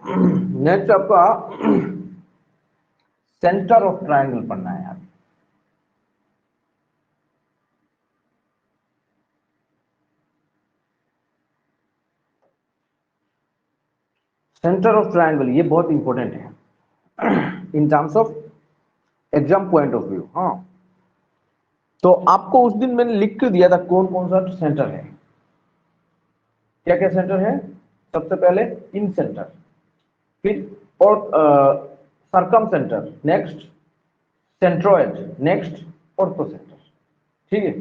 Next आपका centre of triangle पढ़ना है यार। सेंटर ऑफ ट्रायंगल ये बहुत इंपॉर्टेंट है in terms of exam point of view. हाँ, तो आपको उस दिन मैंने लिख के दिया था कौन कौन सा सेंटर है, क्या क्या सेंटर है। सबसे पहले इन सेंटर, फिर और circumcentre, next centroid, next orthocentre. ठीक है,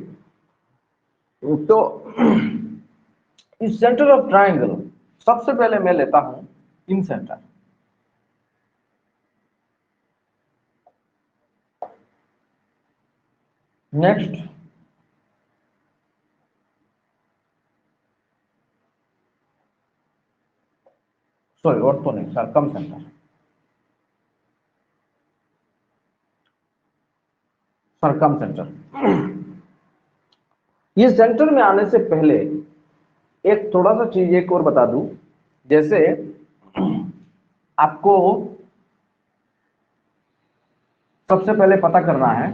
तो इस सेंटर ऑफ ट्रायंगल सबसे पहले मैं लेता हूं इन सेंटर। नेक्स्ट सॉरी ऑर्थो नहीं, सरकम सेंटर, सरकम सेंटर। ये सेंटर में आने से पहले एक थोड़ा सा चीज एक और बता दूं, जैसे आपको सबसे पहले पता करना है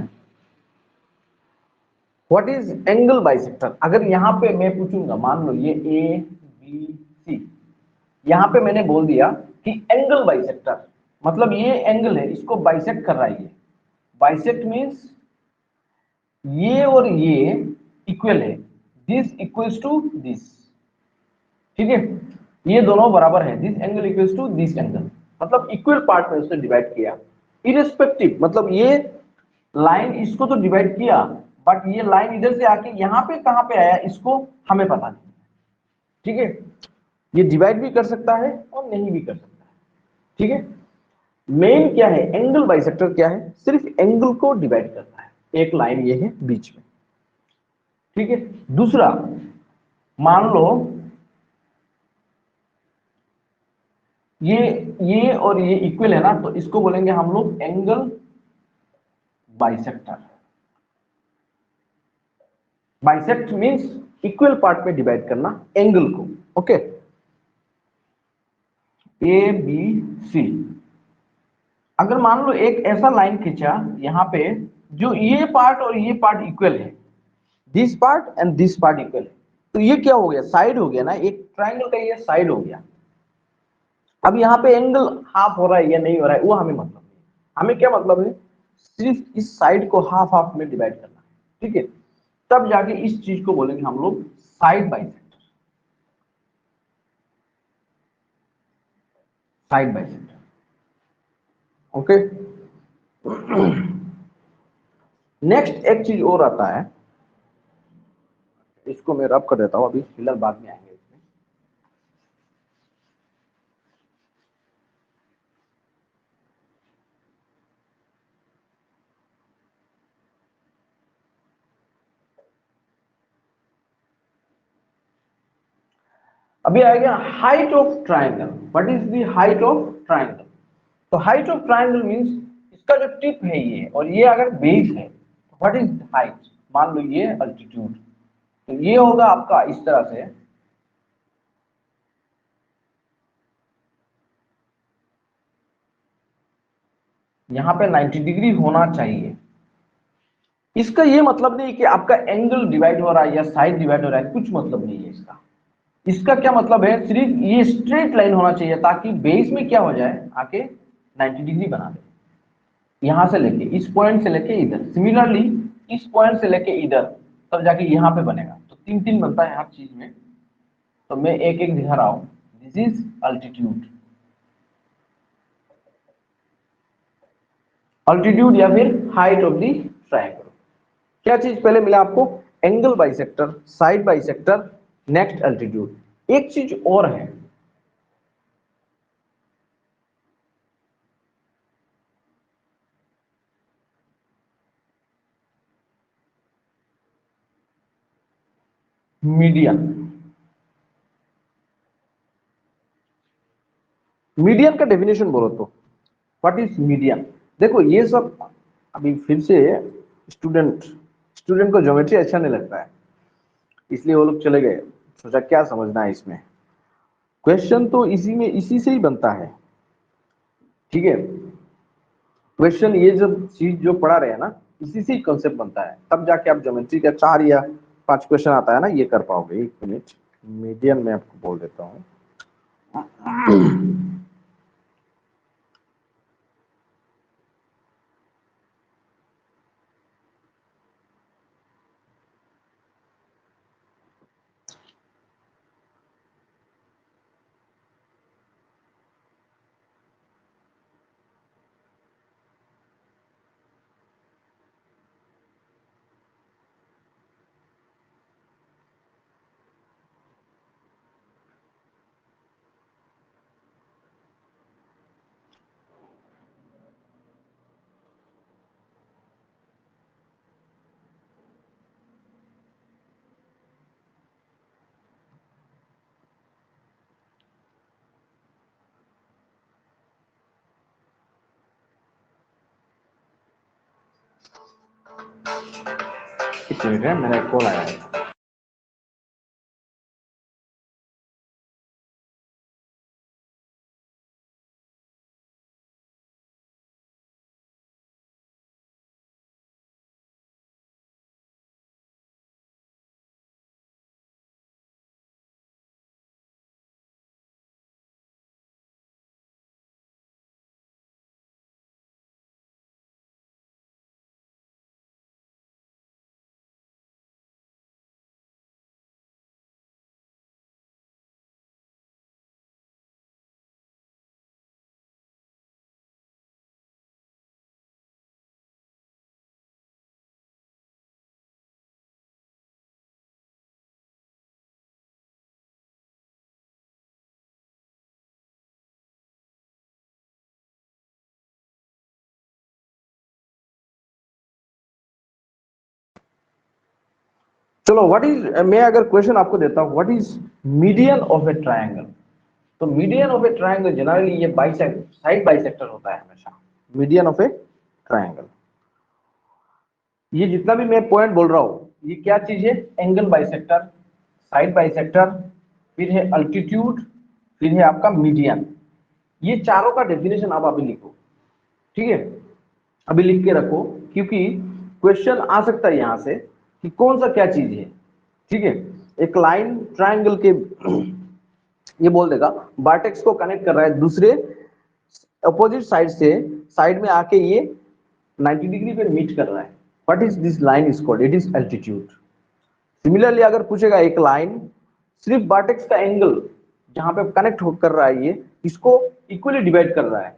व्हाट इज एंगल बाइसेक्टर। अगर यहां पे मैं पूछूंगा, मान लो ये ए बी सी, यहां पे मैंने बोल दिया कि एंगल बाइसेक्टर, मतलब ये एंगल है, इसको बाइसेक्ट कर रहा है। ये बाइसेक्ट मींस ये और ये इक्वल है, दिस इक्वल्स टू दिस। ठीक है, ये दोनों बराबर है, this angle equals to this angle, मतलब इक्वल पार्ट में उसने डिवाइड किया। इरेस्पेक्टिव मतलब ये लाइन इसको तो डिवाइड किया, बट ये लाइन इधर से आके यहाँ पे कहां पे आया इसको हमें पता नहीं। ठीक है, ये डिवाइड भी कर सकता है और नहीं भी कर सकता है। ठीक है, मेन क्या है, एंगल बाइसेक्टर क्या है, सिर्फ एंगल को डिवाइड करता है, एक लाइन ये है बीच में। ठीक है, दूसरा मान लो ये और ये इक्वल है ना, तो इसको बोलेंगे हम लोग angle bisector. Bisect means equal part में डिवाइड करना एंगल को। ओके, ए बी सी, अगर मान लो एक ऐसा लाइन खींचा यहां पे जो ये पार्ट और ये पार्ट इक्वल है, this part and this part equal है, तो ये क्या हो गया, साइड हो गया ना, एक ट्राइंगल का ये साइड हो गया। अब यहाँ पे एंगल हाफ हो रहा है या नहीं हो रहा है वो हमें मतलब नहीं, हमें क्या मतलब है, सिर्फ इस साइड को हाफ हाफ में डिवाइड करना है। ठीक है, तब जाके इस चीज को बोलेंगे हम लोग side bisector, side bisector. Okay, next एक चीज और आता है, इसको मैं रब कर देता हूं, अभी फिलहाल बाद में आएंगे इसमें। अभी आएगा height of triangle. What is the height of triangle? तो हाइट ऑफ ट्राइंगल मींस इसका जो टिप है ये और ये अगर बेस है, तो व्हाट इज हाइट, मान लो ये अल्टीट्यूड, तो ये होगा आपका इस तरह से, यहां पे 90 डिग्री होना चाहिए। इसका ये मतलब नहीं कि आपका एंगल डिवाइड हो रहा है या साइड डिवाइड हो रहा है, कुछ मतलब नहीं है इसका। इसका क्या मतलब है, सिर्फ ये स्ट्रेट लाइन होना चाहिए ताकि बेस में क्या हो जाए, आके 90 डिग्री बना दे, यहां से लेके इस पॉइंट से लेके इधर, सिमिलरली इस पॉइंट से लेके इधर, तब जाके यहां पे बनेगा। तो तीन तीन बनता है हर चीज में, तो मैं एक एक दिखा रहा हूं। दिस इज अल्टीट्यूड, अल्टीट्यूड या फिर हाइट ऑफ द ट्रायंगल। क्या चीज पहले मिला आपको, angle bisector, side bisector, next altitude. एक चीज और है, मीडियन। मीडियन का डेफिनेशन बोलो तो व्हाट इज मीडियन? देखो ये सब अभी फिर से स्टूडेंट स्टूडेंट को ज्योमेट्री अच्छा नहीं लगता है, इसलिए वो लोग चले गए, सोचा क्या समझना है इसमें। क्वेश्चन तो इसी से ही बनता है, ठीक है। क्वेश्चन ये जब चीज जो पढ़ा रहे हैं ना, इसी से ही कॉन्सेप्ट बनता है, तब जाके आप ज्योमेट्री का 4 या 5 क्वेश्चन आता है ना, ये कर पाओगे। एक मिनट, मीडियन में आपको बोल देता हूँ। एक मिनट है, मेरा कॉल आया है। चलो, व्हाट इज, मैं अगर क्वेश्चन आपको देता हूं, what is median of a triangle. तो median of a triangle generally ये साइड बाइसेक्टर होता है हमेशा। मीडियन ऑफ ए ट्रायंगल, ये जितना भी मैं पॉइंट बोल रहा हूं, ये क्या चीज है? एंगल बाइसेक्टर, साइड बाइसेक्टर, फिर है अल्टीट्यूड, फिर है आपका मीडियन। ये चारों का डेफिनेशन आप अभी लिखो, ठीक है। अभी लिख के रखो, क्योंकि क्वेश्चन आ सकता है यहां से कि कौन सा क्या चीज है, ठीक है। एक लाइन ट्रायंगल के ये बोल देगा वर्टेक्स को कनेक्ट कर रहा है दूसरे अपोजिट साइड से, साइड में आके ये 90 डिग्री पे मीट कर रहा है। What is this line is called? It is altitude. Similarly अगर पूछेगा एक लाइन सिर्फ वर्टेक्स का एंगल जहां पे कनेक्ट कर रहा है, ये इसको इक्वली डिवाइड कर रहा है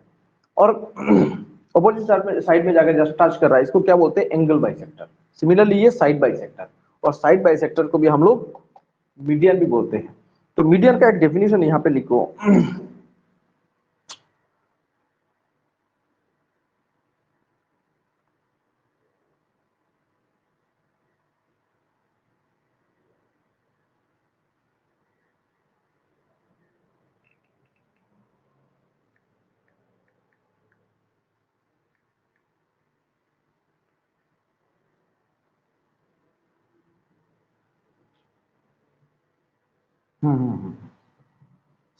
और अपोजिट साइड में जाकर जस्ट टच कर रहा है, इसको क्या बोलते हैं? Angle bisector. सिमिलरली ये साइड बाइसेक्टर, और साइड बाइसेक्टर को भी हम लोग मीडियन भी बोलते हैं। तो मीडियन का एक डेफिनेशन यहाँ पे लिखो।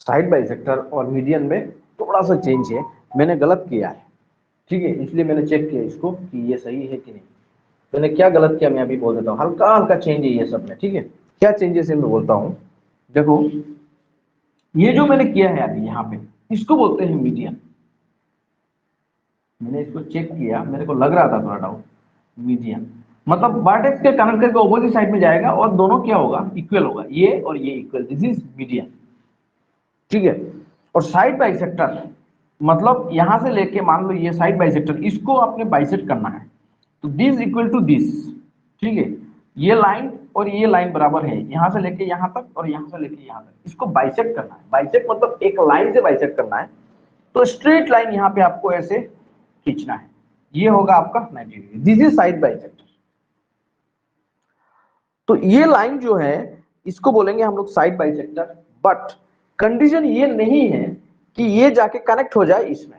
साइड बाइसेक्टर और मीडियन में थोड़ा सा चेंज है, मैंने गलत किया है, ठीक है, इसलिए मैंने चेक किया इसको कि ये सही है कि नहीं। मैंने क्या गलत किया मैं अभी बोल देता हूँ, हल्का हल्का चेंज है ये सब में, ठीक है। क्या चेंजेस है मैं बोलता हूँ। देखो, ये जो मैंने किया है अभी यहाँ पे, इसको बोलते हैं मीडियन। मैंने इसको चेक किया, मेरे को लग रहा था थोड़ा डाउट। मीडियन मतलब वर्टेक्स के कनेक्ट करके ऑपोजिट साइड में जाएगा और दोनों क्या होगा? इक्वल होगा, ये और ये इक्वल, दिस इज मीडियन, ठीक है। और साइड बाइसेक्टर मतलब यहां से लेके मान लो ये साइड बाइसेक्टर, इसको आपने बाइसेक्ट करना है, तो दिस इक्वल टू दिस, ठीक है। ये लाइन और ये लाइन बराबर है, यहां से लेके यहां तक और यहां से लेके यहां तक, इसको बाइसेक्ट करना है। बाइसेक्ट मतलब एक लाइन से बाइसेक्ट करना है, तो स्ट्रेट लाइन यहाँ पे आपको ऐसे खींचना है, ये होगा आपका 90 degree, this is side bisector. तो ये लाइन जो है इसको बोलेंगे हम लोग साइड बाइसेक्टर, बट कंडीशन ये नहीं है कि ये जाके कनेक्ट हो जाए इसमें,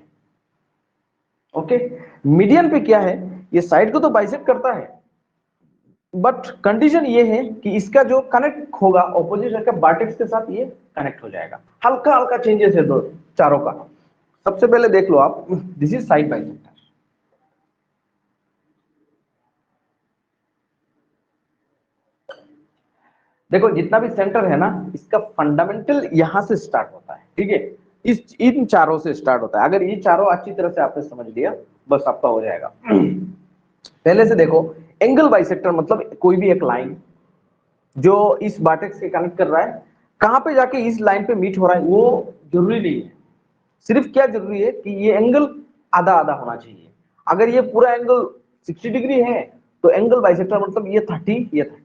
ओके। मीडियन पे क्या है, ये साइड को तो बाइसेक्ट करता है, बट कंडीशन ये है कि इसका जो कनेक्ट होगा ऑपोजिट साइड का वर्टेक्स के साथ, ये कनेक्ट हो जाएगा। हल्का हल्का चेंजेस है दो चारों का। सबसे पहले देख लो आप, this is side by sector. देखो जितना भी सेंटर है ना, इसका फंडामेंटल यहां से स्टार्ट होता है, ठीक है, इस इन चारों से स्टार्ट होता है। अगर ये चारों अच्छी तरह से आपने समझ लिया, बस आपका हो जाएगा। पहले से देखो, एंगल बाइसेक्टर मतलब कोई भी एक लाइन जो इस वर्टेक्स के कनेक्ट कर रहा है, कहां पे जाके इस लाइन पे मीट हो रहा है वो जरूरी नहीं है। सिर्फ क्या जरूरी है कि ये एंगल आधा आधा होना चाहिए। अगर ये पूरा एंगल 60 डिग्री है तो एंगल बाइसेक्टर मतलब ये 30, ये 30,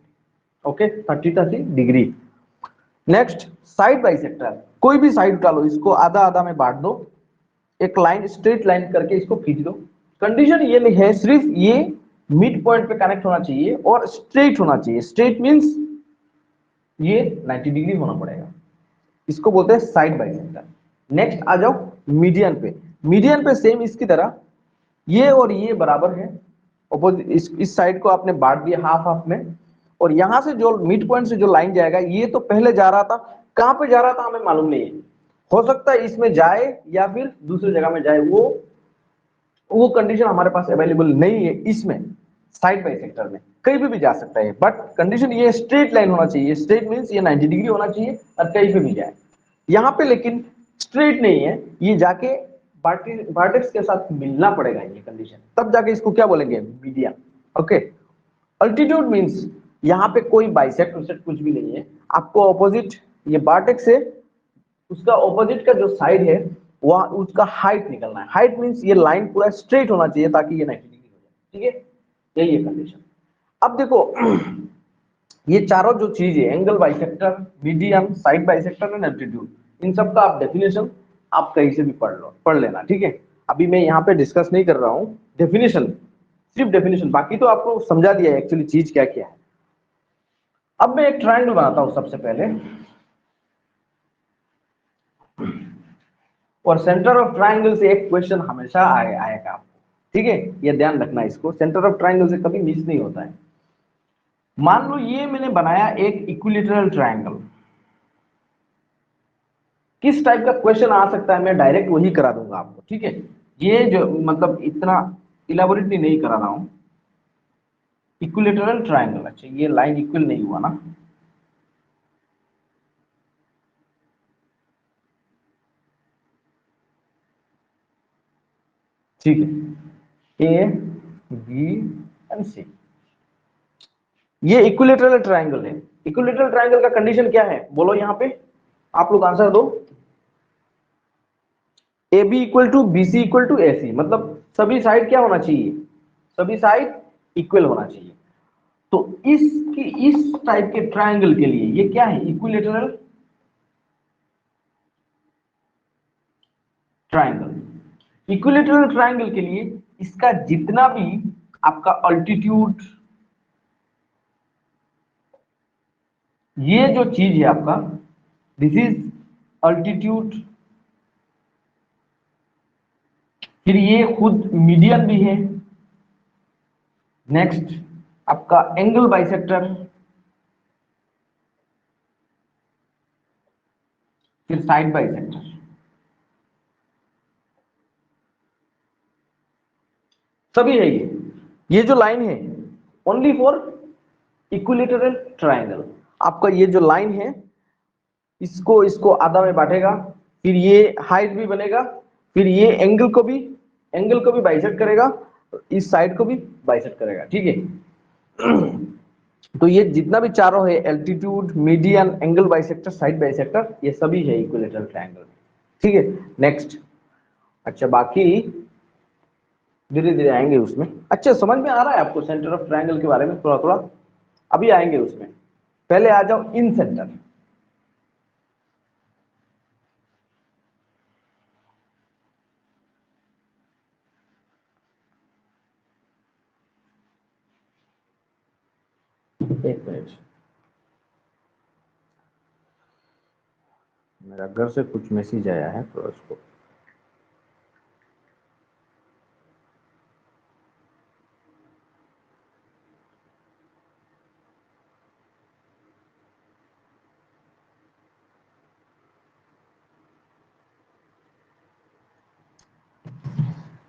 okay, 30 degree. Next side bisector, कोई भी साइड का लो, इसको आधा आधा में बांट दो, एक लाइन स्ट्रेट लाइन करके इसको खींच दो। कंडीशन ये नहीं है, सिर्फ ये मिड पॉइंट पे कनेक्ट होना चाहिए और स्ट्रेट होना चाहिए। स्ट्रेट मींस ये 90 डिग्री होना पड़ेगा, इसको बोलते हैं साइड बाइसेक्टर। नेक्स्ट आ जाओ मीडियन पे। मीडियन पे सेम इसकी तरह ये और ये बराबर है, अपोजिट इस साइड को आपने बांट दिया हाफ हाफ में, और यहां से जो मिड पॉइंट से जो लाइन जाएगा, ये तो पहले जा रहा था, कहां पे जा रहा था हमें मालूम नहीं है, हो सकता है इसमें जाए या फिर दूसरी जगह में जाए, वो कंडीशन हमारे पास अवेलेबल नहीं है। इसमें साइड बाई सेक्टर में कहीं भी जा सकता है, बट कंडीशन ये स्ट्रेट लाइन होना चाहिए। स्ट्रेट मींस ये 90 डिग्री होना चाहिए और कहीं पे भी जाए। यहाँ पे लेकिन स्ट्रेट नहीं है, ये जाके वर्टेक्स के साथ मिलना पड़ेगा, ये कंडीशन, तब जाके इसको क्या बोलेंगे, मीडियन। ओके, अल्टीट्यूड मींस यहाँ पे कोई बाइसेक्ट उसेक्ट कुछ भी नहीं है, आपको ऑपोजिट ये वर्टेक्स से उसका ऑपोजिट का जो साइड है वह उसका हाइट निकलना है। हाइट मींस ये लाइन पूरा स्ट्रेट होना चाहिए ताकि ये 90 डिग्री हो जाए, ठीक है, यही है कंडीशन। अब देखो ये चारों जो चीज है, angle bisector, median, side bisector and altitude, इन सब का आप डेफिनेशन आप कहीं से भी पढ़ लेना, ठीक है। अभी मैं यहाँ पे डिस्कस नहीं कर रहा हूँ, डेफिनेशन, सिर्फ डेफिनेशन, बाकी तो आपको समझा दिया है एक्चुअली चीज क्या क्या है। अब मैं एक ट्रायंगल बनाता हूं सबसे पहले, और सेंटर ऑफ ट्रायंगल से एक क्वेश्चन हमेशा आएगा आपको, ठीक है, ये ध्यान रखना, इसको सेंटर ऑफ ट्रायंगल से कभी मिस नहीं होता है। मान लो ये मैंने बनाया एक इक्विलेटरल ट्रायंगल, किस टाइप का क्वेश्चन आ सकता है मैं डायरेक्ट वही करा दूंगा आपको, ठीक है। ये जो मतलब इतना इलेबोरेटली नहीं करा रहा हूं। इक्विलेटरल ट्रायंगल, अच्छा ये लाइन इक्वल नहीं हुआ ना, ठीक है, ए बी एंड सी, ये इक्विलेटरल ट्रायंगल है। इक्विलेटरल ट्रायंगल का कंडीशन क्या है बोलो, यहां पे आप लोग आंसर दो। A B equal to B C equal to A C, मतलब सभी साइड क्या होना चाहिए, सभी साइड इक्वल होना चाहिए। तो इसकी इस टाइप के ट्रायंगल के लिए ये क्या है, इक्विलेटरल ट्रायंगल। इक्विलेटरल ट्रायंगल के लिए इसका जितना भी आपका अल्टीट्यूड, ये जो चीज है आपका, दिस इज अल्टीट्यूड, फिर ये खुद मीडियन भी है। नेक्स्ट आपका एंगल बाइसेक्टर, फिर साइड बाइसेक्टर, सभी है ये जो लाइन है ओनली फॉर इक्विलेटरल ट्रायंगल। आपका ये जो लाइन है इसको इसको आधा में बांटेगा, फिर ये हाइट भी बनेगा, फिर ये एंगल को भी बाइसेक्ट करेगा, इस साइड को भी बाइसेक्ट करेगा, ठीक है। तो ये जितना भी चारों है, altitude, median, angle bisector, side bisector, ये सभी है इक्विलेटरल ट्रायंगल, ठीक है। नेक्स्ट, अच्छा बाकी धीरे धीरे आएंगे उसमें। अच्छा समझ में आ रहा है आपको सेंटर ऑफ ट्रायंगल के बारे में थोड़ा थोड़ा, अभी आएंगे उसमें, पहले आ जाओ इन सेंटर। एक मिनट, मेरा घर से कुछ मैसेज आया है तो उसको,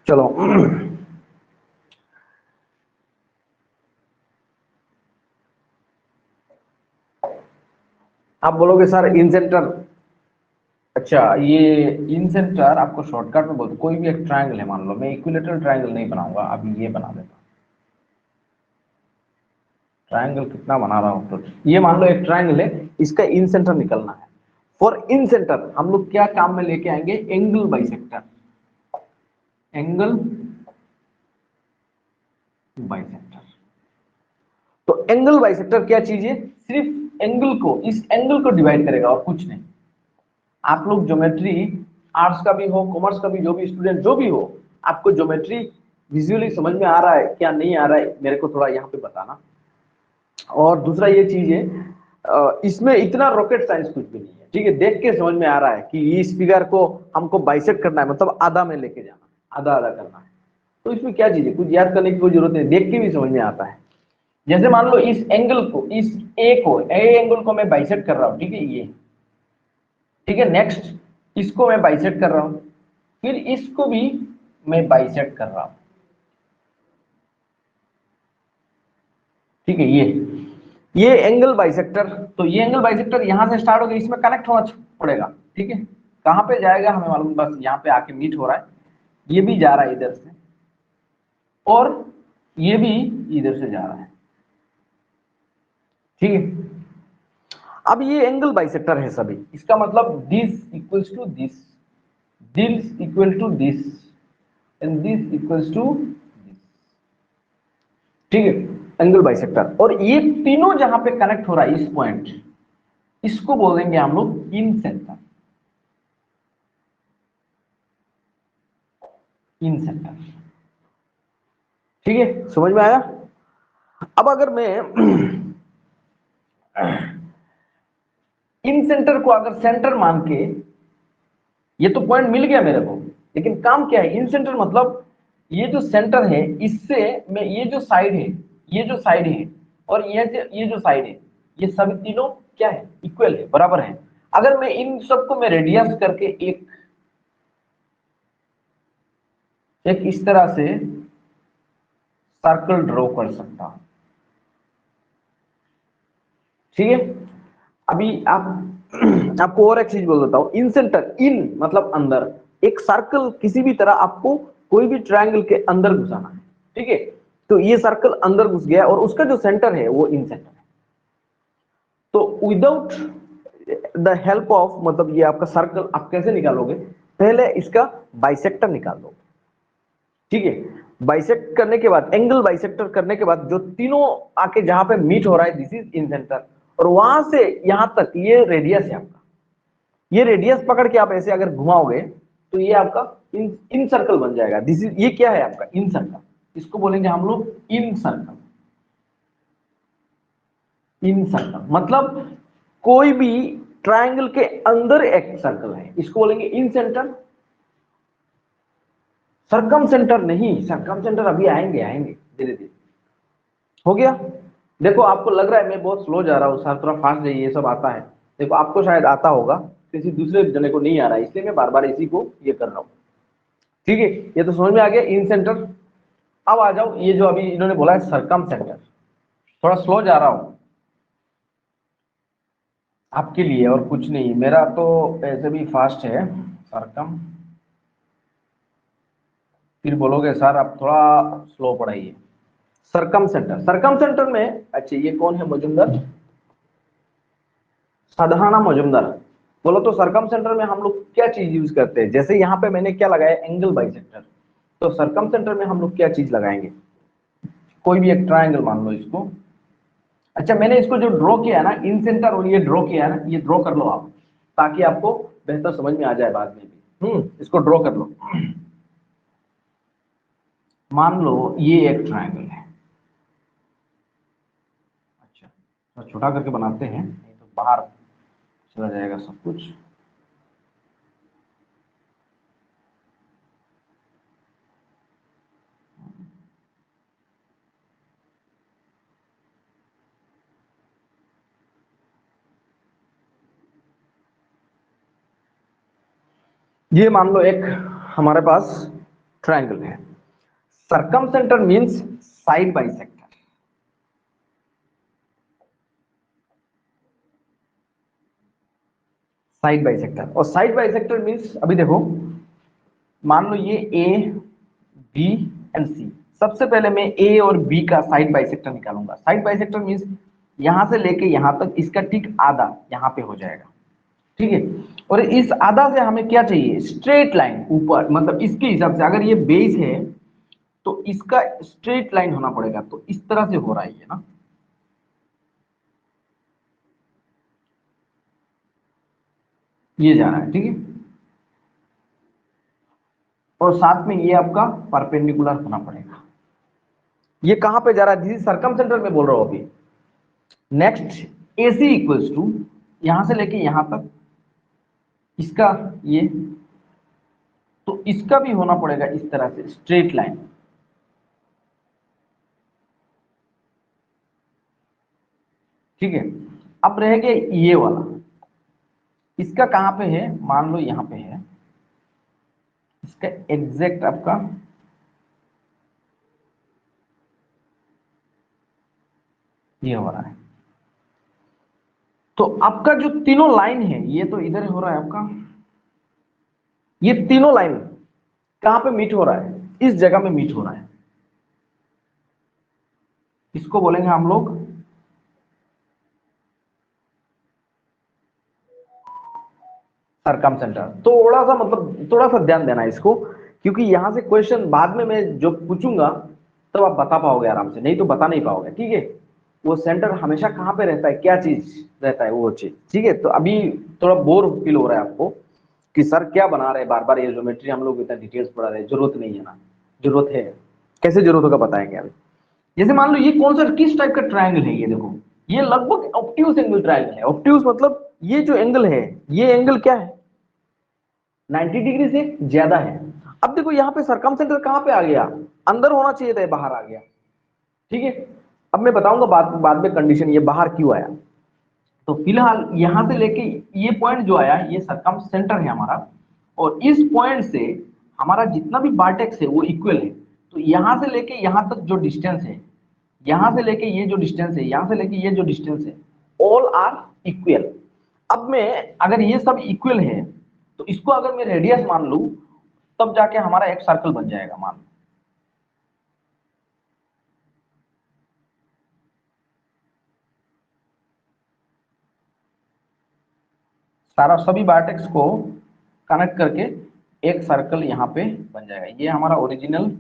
चलो आप बोलोगे सर इन सेंटर। अच्छा, ये इन सेंटर आपको शॉर्टकट में बोलते, कोई भी एक ट्रायंगल है, मान लो मैं इक्विलेटरल ट्रायंगल नहीं बनाऊंगा, अभी ये बना देता। ट्रायंगल कितना बना रहा हूं, तो ये मान लो एक ट्रायंगल है, इसका इन सेंटर निकलना है। फॉर इन सेंटर हम लोग क्या काम में लेके आएंगे, एंगल बाइसेक्टर। एंगल बाइसेक्टर, तो एंगल बाइसेक्टर क्या चीज है, सिर्फ एंगल को, इस एंगल को डिवाइड करेगा और कुछ नहीं। आप लोग ज्योमेट्री, आर्ट्स का भी हो, कॉमर्स का भी, जो भी स्टूडेंट जो भी हो, आपको ज्योमेट्री विजुअली समझ में आ रहा है क्या नहीं आ रहा है, मेरे को थोड़ा यहाँ पे बताना। और दूसरा ये चीज है, इसमें इतना रॉकेट साइंस कुछ भी नहीं है, ठीक है, देख के समझ में आ रहा है कि इस फिगर को हमको बाइसेक्ट करना है, मतलब आधा में लेके जाना, आधा आधा करना है। तो इसमें क्या चीज है, कुछ याद करने की कोई जरूरत नहीं, देख के भी समझ में आता है। जैसे मान लो इस एंगल को, इस ए एंगल को मैं बाइसेक्ट कर रहा हूं, ठीक है, ये ठीक है। नेक्स्ट इसको मैं बाइसेक्ट कर रहा हूं, फिर इसको भी मैं बाइसेक्ट कर रहा हूं, ठीक है। ये एंगल बाइसेक्टर, तो ये एंगल बाइसेक्टर यहां से स्टार्ट हो गया, इसमें कनेक्ट होना पड़ेगा, ठीक है। कहां पे जाएगा हमें मालूम, बस यहाँ पे आके मीट हो रहा है, ये भी जा रहा है इधर से और ये भी इधर से जा रहा है, ठीक है। अब ये एंगल बाइसेक्टर है सभी, इसका मतलब this equals to this, this equal to this and this equals to this, ठीक है, एंगल बाइसेक्टर। और ये तीनों जहां पे कनेक्ट हो रहा है इस पॉइंट, इसको बोलेंगे हम लोग इन सेंटर, इन सेंटर, ठीक है, समझ में आया। अब अगर मैं इन सेंटर को अगर सेंटर मान के, ये तो पॉइंट मिल गया मेरे को, लेकिन काम क्या है, इन सेंटर मतलब ये जो सेंटर है, इससे मैं ये जो साइड है, ये जो साइड है और ये जो साइड है, ये सभी तीनों क्या है, इक्वल है, बराबर है। अगर मैं इन सबको मैं रेडियस करके एक एक इस तरह से सर्कल ड्रॉ कर सकता हूं, ठीक है। अभी आप आपको और एक चीज बोल देता हूं, इन सेंटर, इन मतलब अंदर, एक सर्कल किसी भी तरह आपको कोई भी ट्रायंगल के अंदर घुसाना है, ठीक है। तो ये सर्कल अंदर घुस गया और उसका जो सेंटर है वो इन सेंटर है। तो विदाउट द हेल्प ऑफ, मतलब ये आपका सर्कल आप कैसे निकालोगे, पहले इसका बाइसेक्टर निकाल दो, ठीक है। बाइसेक्ट करने के बाद, एंगल बाइसेक्टर करने के बाद, जो तीनों आके जहां पे मीट हो रहा है, दिस इज इन सेंटर, और वहां से यहां तक ये रेडियस है आपका, ये रेडियस पकड़ के आप ऐसे अगर घुमाओगे तो ये आपका इन सर्कल बन जाएगा। दिस इज, ये क्या है आपका इन सर्कल, इसको बोलेंगे हम लोग इन सर्कल। इन सर्कल मतलब कोई भी ट्रायंगल के अंदर एक सर्कल है, इसको बोलेंगे इन सेंटर। सरकम सेंटर नहीं, सरकम सेंटर अभी आएंगे आएंगे धीरे धीरे, हो गया। देखो आपको लग रहा है मैं बहुत स्लो जा रहा हूँ सर, थोड़ा फास्ट जाइए, ये सब आता है। देखो आपको शायद आता होगा, किसी दूसरे जने को नहीं आ रहा है, इसलिए मैं बार बार इसी को ये कर रहा हूँ, ठीक है। ये तो समझ में आ गया इन सेंटर। अब आ जाओ, ये जो अभी इन्होंने बोला है सरकम सेंटर, थोड़ा स्लो जा रहा हूँ आपके लिए, और कुछ नहीं, मेरा तो ऐसे भी फास्ट है। सरकम, फिर बोलोगे सर आप थोड़ा स्लो पढ़ाइए। सरकम सेंटर, सरकम सेंटर में, अच्छा ये कौन है मजुमदार, साधारणा मजुमदार। बोलो तो सरकम सेंटर में हम लोग क्या चीज यूज करते हैं, जैसे यहाँ पे मैंने क्या लगाया, एंगल बाइसेक्टर, तो सरकम सेंटर में हम लोग क्या चीज लगाएंगे, कोई भी एक ट्रायंगल मान लो इसको। अच्छा मैंने इसको जो ड्रॉ किया है ना, इन सेंटर, और ये ड्रॉ किया है ना, ये ड्रॉ कर लो आप, ताकि आपको बेहतर समझ में आ जाए बाद में भी। इसको ड्रॉ कर लो। मान लो ये एक ट्रायंगल है, अच्छा तो छोटा करके बनाते हैं, नहीं तो बाहर चला जाएगा सब कुछ। ये मान लो एक हमारे पास ट्रायंगल है। Circumcentre means side bisector. Side bisector, और साइड बाइसेक्टर मींस अभी देखो, मान लो ये ए बी एंड सी। सबसे पहले मैं ए और बी का साइड बाइसेक्टर निकालूंगा। साइड बाइसेक्टर मींस यहां से लेके यहां तक इसका ठीक आधा यहां पे हो जाएगा, ठीक है। और इस आधा से हमें क्या चाहिए, स्ट्रेट लाइन ऊपर, मतलब इसके हिसाब से अगर ये बेस है तो इसका स्ट्रेट लाइन होना पड़ेगा। तो इस तरह से हो रहा है ये ना, ये जा रहा है, ठीक है। और साथ में ये आपका परपेंडिकुलर होना पड़ेगा। ये कहां पे जा रहा है, दिस सर्कमसेंटर में बोल रहा हूं अभी। नेक्स्ट AC इक्वल्स टू यहां से लेके यहां तक इसका ये, तो इसका भी होना पड़ेगा इस तरह से स्ट्रेट लाइन, ठीक है। अब रह गया ये वाला, इसका कहां पे है, मान लो यहां पे है, इसका एग्जैक्ट आपका ये हो रहा है। तो आपका जो तीनों लाइन है, ये तो इधर हो रहा है आपका, ये तीनों लाइन कहां पे मीट हो रहा है, इस जगह में मीट हो रहा है। इसको बोलेंगे हम लोग सर्कमसेंटर। थोड़ा सा मतलब थोड़ा सा ध्यान देना इसको, क्योंकि यहां से क्वेश्चन बाद में मैं जो पूछूंगा तब आप बता पाओगे आराम से, नहीं तो बता नहीं पाओगे, ठीक है। वो सेंटर हमेशा कहां पे रहता है, क्या चीज रहता है, वो चीज, ठीक है। तो अभी थोड़ा बोर फील हो रहा है आपको कि सर क्या बना रहे हैं बार बार, ये ज्योमेट्री हम लोग इतना डिटेल्स पढ़ा रहे हैं, जरूरत नहीं है ना। जरूरत है, कैसे जरूरत होगा बताएंगे अभी। जैसे मान लो ये कौन सा किस टाइप का ट्रायंगल है, ये देखो, ये लगभग ऑब्ट्यूज एंगल ट्रायंगल है। ऑब्ट्यूज मतलब ये जो एंगल है, ये एंगल क्या है, 90 डिग्री से ज्यादा है। अब देखो यहाँ पे सरकमसेंटर कहां पे आ गया, अंदर होना चाहिए था, बाहर आ गया, ठीक है। अब मैं बताऊंगा बाद में कंडीशन ये बाहर क्यों आया। तो फिलहाल यहां से लेके ये पॉइंट जो आया, ये सरकमसेंटर है हमारा, और इस पॉइंट से हमारा जितना भी वर्टेक्स है वो इक्वल है। तो यहां से लेके यहां तक जो डिस्टेंस है, यहां से लेके ये जो डिस्टेंस है, यहां से लेके ये जो डिस्टेंस है, ऑल आर इक्वल। अब मैं अगर ये सब इक्वल है तो इसको अगर मैं रेडियस मान लूं, तब जाके हमारा एक सर्कल बन जाएगा, मान लो। सारा सभी वर्टेक्स को कनेक्ट करके एक सर्कल यहाँ पे बन जाएगा। ये हमारा ओरिजिनल,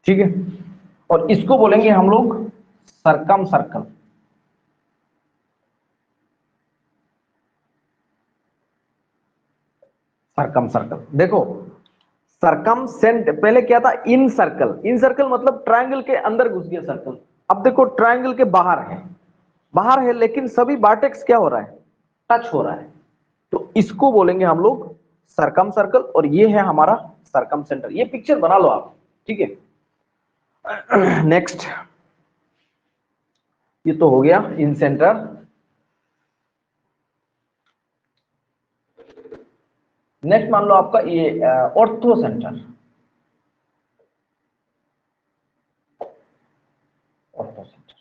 ठीक है। और इसको बोलेंगे हम लोग सरकम सर्कल। सरकम सर्कल देखो, सरकम सेंट पहले क्या था, इन सर्कल। इन सर्कल मतलब ट्रायंगल के अंदर घुस गया सर्कल। अब देखो ट्रायंगल के बाहर है, बाहर है, लेकिन सभी वर्टेक्स क्या हो रहा है, टच हो रहा है। तो इसको बोलेंगे हम लोग सरकम सर्कल, और ये है हमारा सरकम सेंटर। ये पिक्चर बना लो आप, ठीक है। नेक्स्ट, ये तो हो गया इन सेंटर। नेक्स्ट मान लो आपका ये ऑर्थो सेंटर। ऑर्थो सेंटर,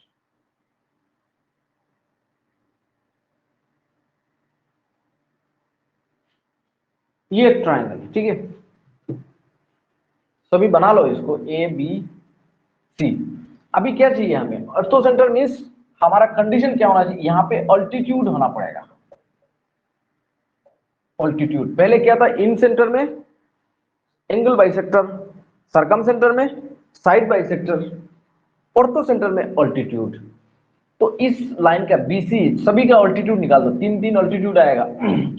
ये ट्रायंगल, ठीक है। सभी बना लो इसको, ए बी सी। अभी क्या चाहिए हमें, ऑर्थो सेंटर मीन्स हमारा कंडीशन क्या होना चाहिए, यहाँ पे ऑल्टीट्यूड होना पड़ेगा। ऑल्टीट्यूड पहले क्या था, इन सेंटर में एंगल बाइसेक्टर, सरकम सेंटर में साइड बाइसेक्टर, ऑर्थो सेंटर में ऑल्टीट्यूड। तो इस लाइन का BC सभी का ऑल्टीट्यूड निकाल दो, तीन तीन ऑल्टीट्यूड आएगा।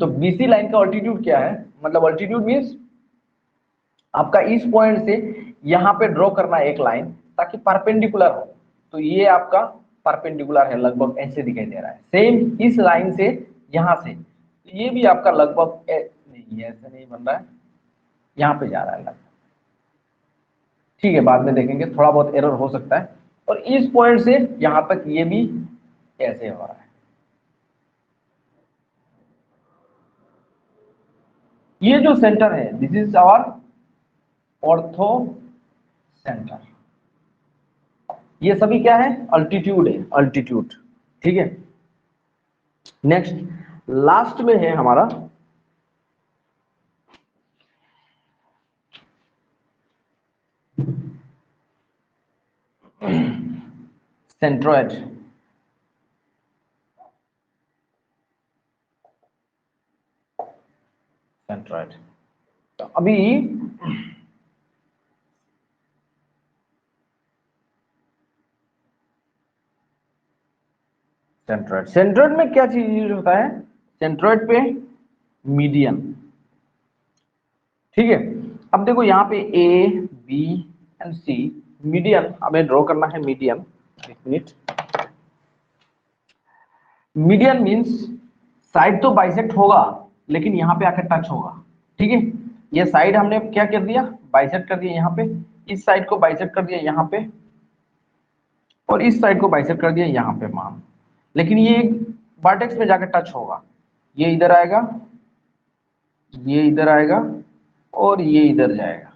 तो BC लाइन का ऑल्टीट्यूड क्या है, मतलब ऑल्टीट्यूड मीन्स आपका इस पॉइंट से यहां पे ड्रॉ करना है एक लाइन, ताकि परपेंडिकुलर हो। तो ये आपका परपेंडिकुलर है, लगभग ऐसे दिखाई दे रहा है। सेम इस लाइन से यहां से, तो ये भी आपका लगभग नहीं, ऐसे नहीं बन रहा है, यहां पे जा रहा है लगभग, ठीक है। बाद में देखेंगे, थोड़ा बहुत एरर हो सकता है। और इस पॉइंट से यहां तक ये भी ऐसे हो रहा है। ये जो सेंटर है this is our orthocentre. ये सभी क्या है, अल्टीट्यूड है, अल्टीट्यूड। ठीक है, नेक्स्ट लास्ट में है हमारा सेंट्रोइड। सेंट्रोइड तो अभी सेंट्रोइड, सेंट्रोइड में क्या चीज यूज होता है, सेंट्रोइड पे मीडियन। ठीक है, अब देखो यहाँ पे A B and C, median हमें ड्रॉ करना है, मीडियन। एक minute, median means side to bisect होगा लेकिन यहाँ पे आकर टच होगा। ठीक है, ये साइड हमने क्या कर दिया, बाइसेक्ट कर दिया यहाँ पे, इस साइड को बाइसेक्ट कर दिया यहाँ पे, और इस साइड को बाइसेक्ट कर दिया यहाँ पे मान, लेकिन ये वर्टेक्स में जाकर टच होगा। ये इधर आएगा, ये इधर आएगा, और ये इधर जाएगा।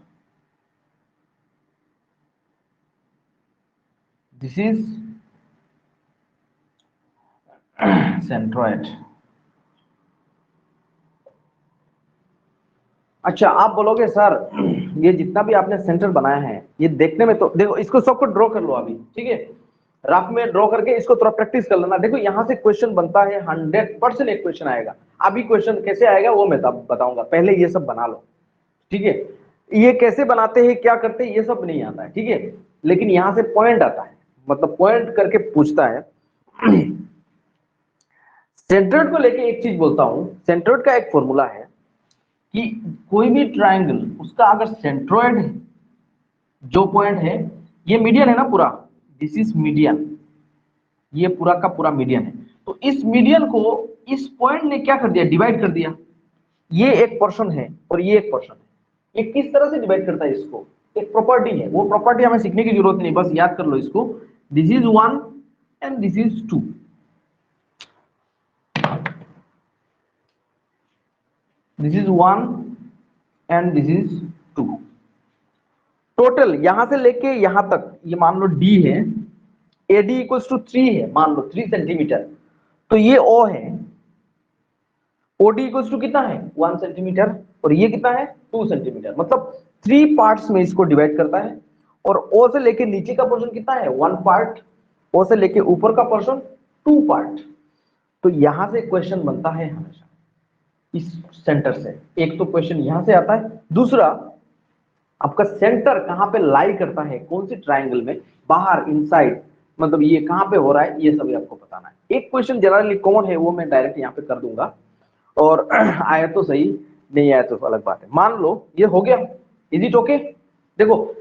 This is centroid. अच्छा, आप बोलोगे सर ये जितना भी आपने सेंटर बनाया है ये देखने में तो, देखो इसको सबको ड्रॉ कर लो अभी। ठीक है, रफ में ड्रॉ करके इसको थोड़ा प्रैक्टिस कर लेना। देखो यहाँ से क्वेश्चन बनता है, 100% एक क्वेश्चन आएगा। अभी क्वेश्चन कैसे आएगा वो मैं तब बताऊंगा, पहले ये सब बना लो। ठीक है, ये कैसे बनाते हैं क्या करते हैं ये सब नहीं आता है। ठीक है, लेकिन यहाँ से पॉइंट आता है, मतलब पॉइंट करके पूछता है। सेंट्रोइड को लेके एक चीज बोलता हूं, सेंट्रोइड का एक फॉर्मूला है कि कोई भी ट्राइंगल उसका अगर सेंट्रोइड जो पॉइंट है, ये मीडियन है ना पूरा, दिस इज मीडियन, ये पूरा का पूरा मीडियन है। तो इस मीडियन को इस पॉइंट ने क्या कर दिया, डिवाइड कर दिया। ये एक पोर्शन है और ये एक पोर्शन है। ये किस तरह से डिवाइड करता है इसको, एक प्रॉपर्टी है, वो प्रॉपर्टी हमें सीखने की जरूरत नहीं, बस याद कर लो इसको। This is 1 and this is 2, this is 1 and this is 2। Total यहां से लेके यहां तक ये मान लो डी है, एडी इक्वल्स टू 3 है, मान लो 3 सेंटीमीटर। तो ये ओ है, ओडी इक्वल्स टू कितना है 1 सेंटीमीटर, और ये कितना है 2 सेंटीमीटर। मतलब 3 पार्ट्स में इसको डिवाइड करता है। और ओ से लेके नीचे का पोर्शन कितना है 1 पार्ट, ओ से लेके ऊपर का पोर्शन 2 पार्ट। तो यहां से क्वेश्चन बनता है हमेशा इस सेंटर से। एक तो क्वेश्चन यहां से आता है, दूसरा आपका सेंटर कहां पे लाई करता है, कौन सी ट्राइंगल में, बाहर इनसाइड, मतलब ये कहां पे हो रहा है, ये सभी आपको बताना है। एक क्वेश्चन जनरली कौन है वो मैं डायरेक्ट यहाँ पे कर दूंगा, और आया तो सही, नहीं आया तो अलग बात है। मान लो ये हो गया, इज इट ओके। देखो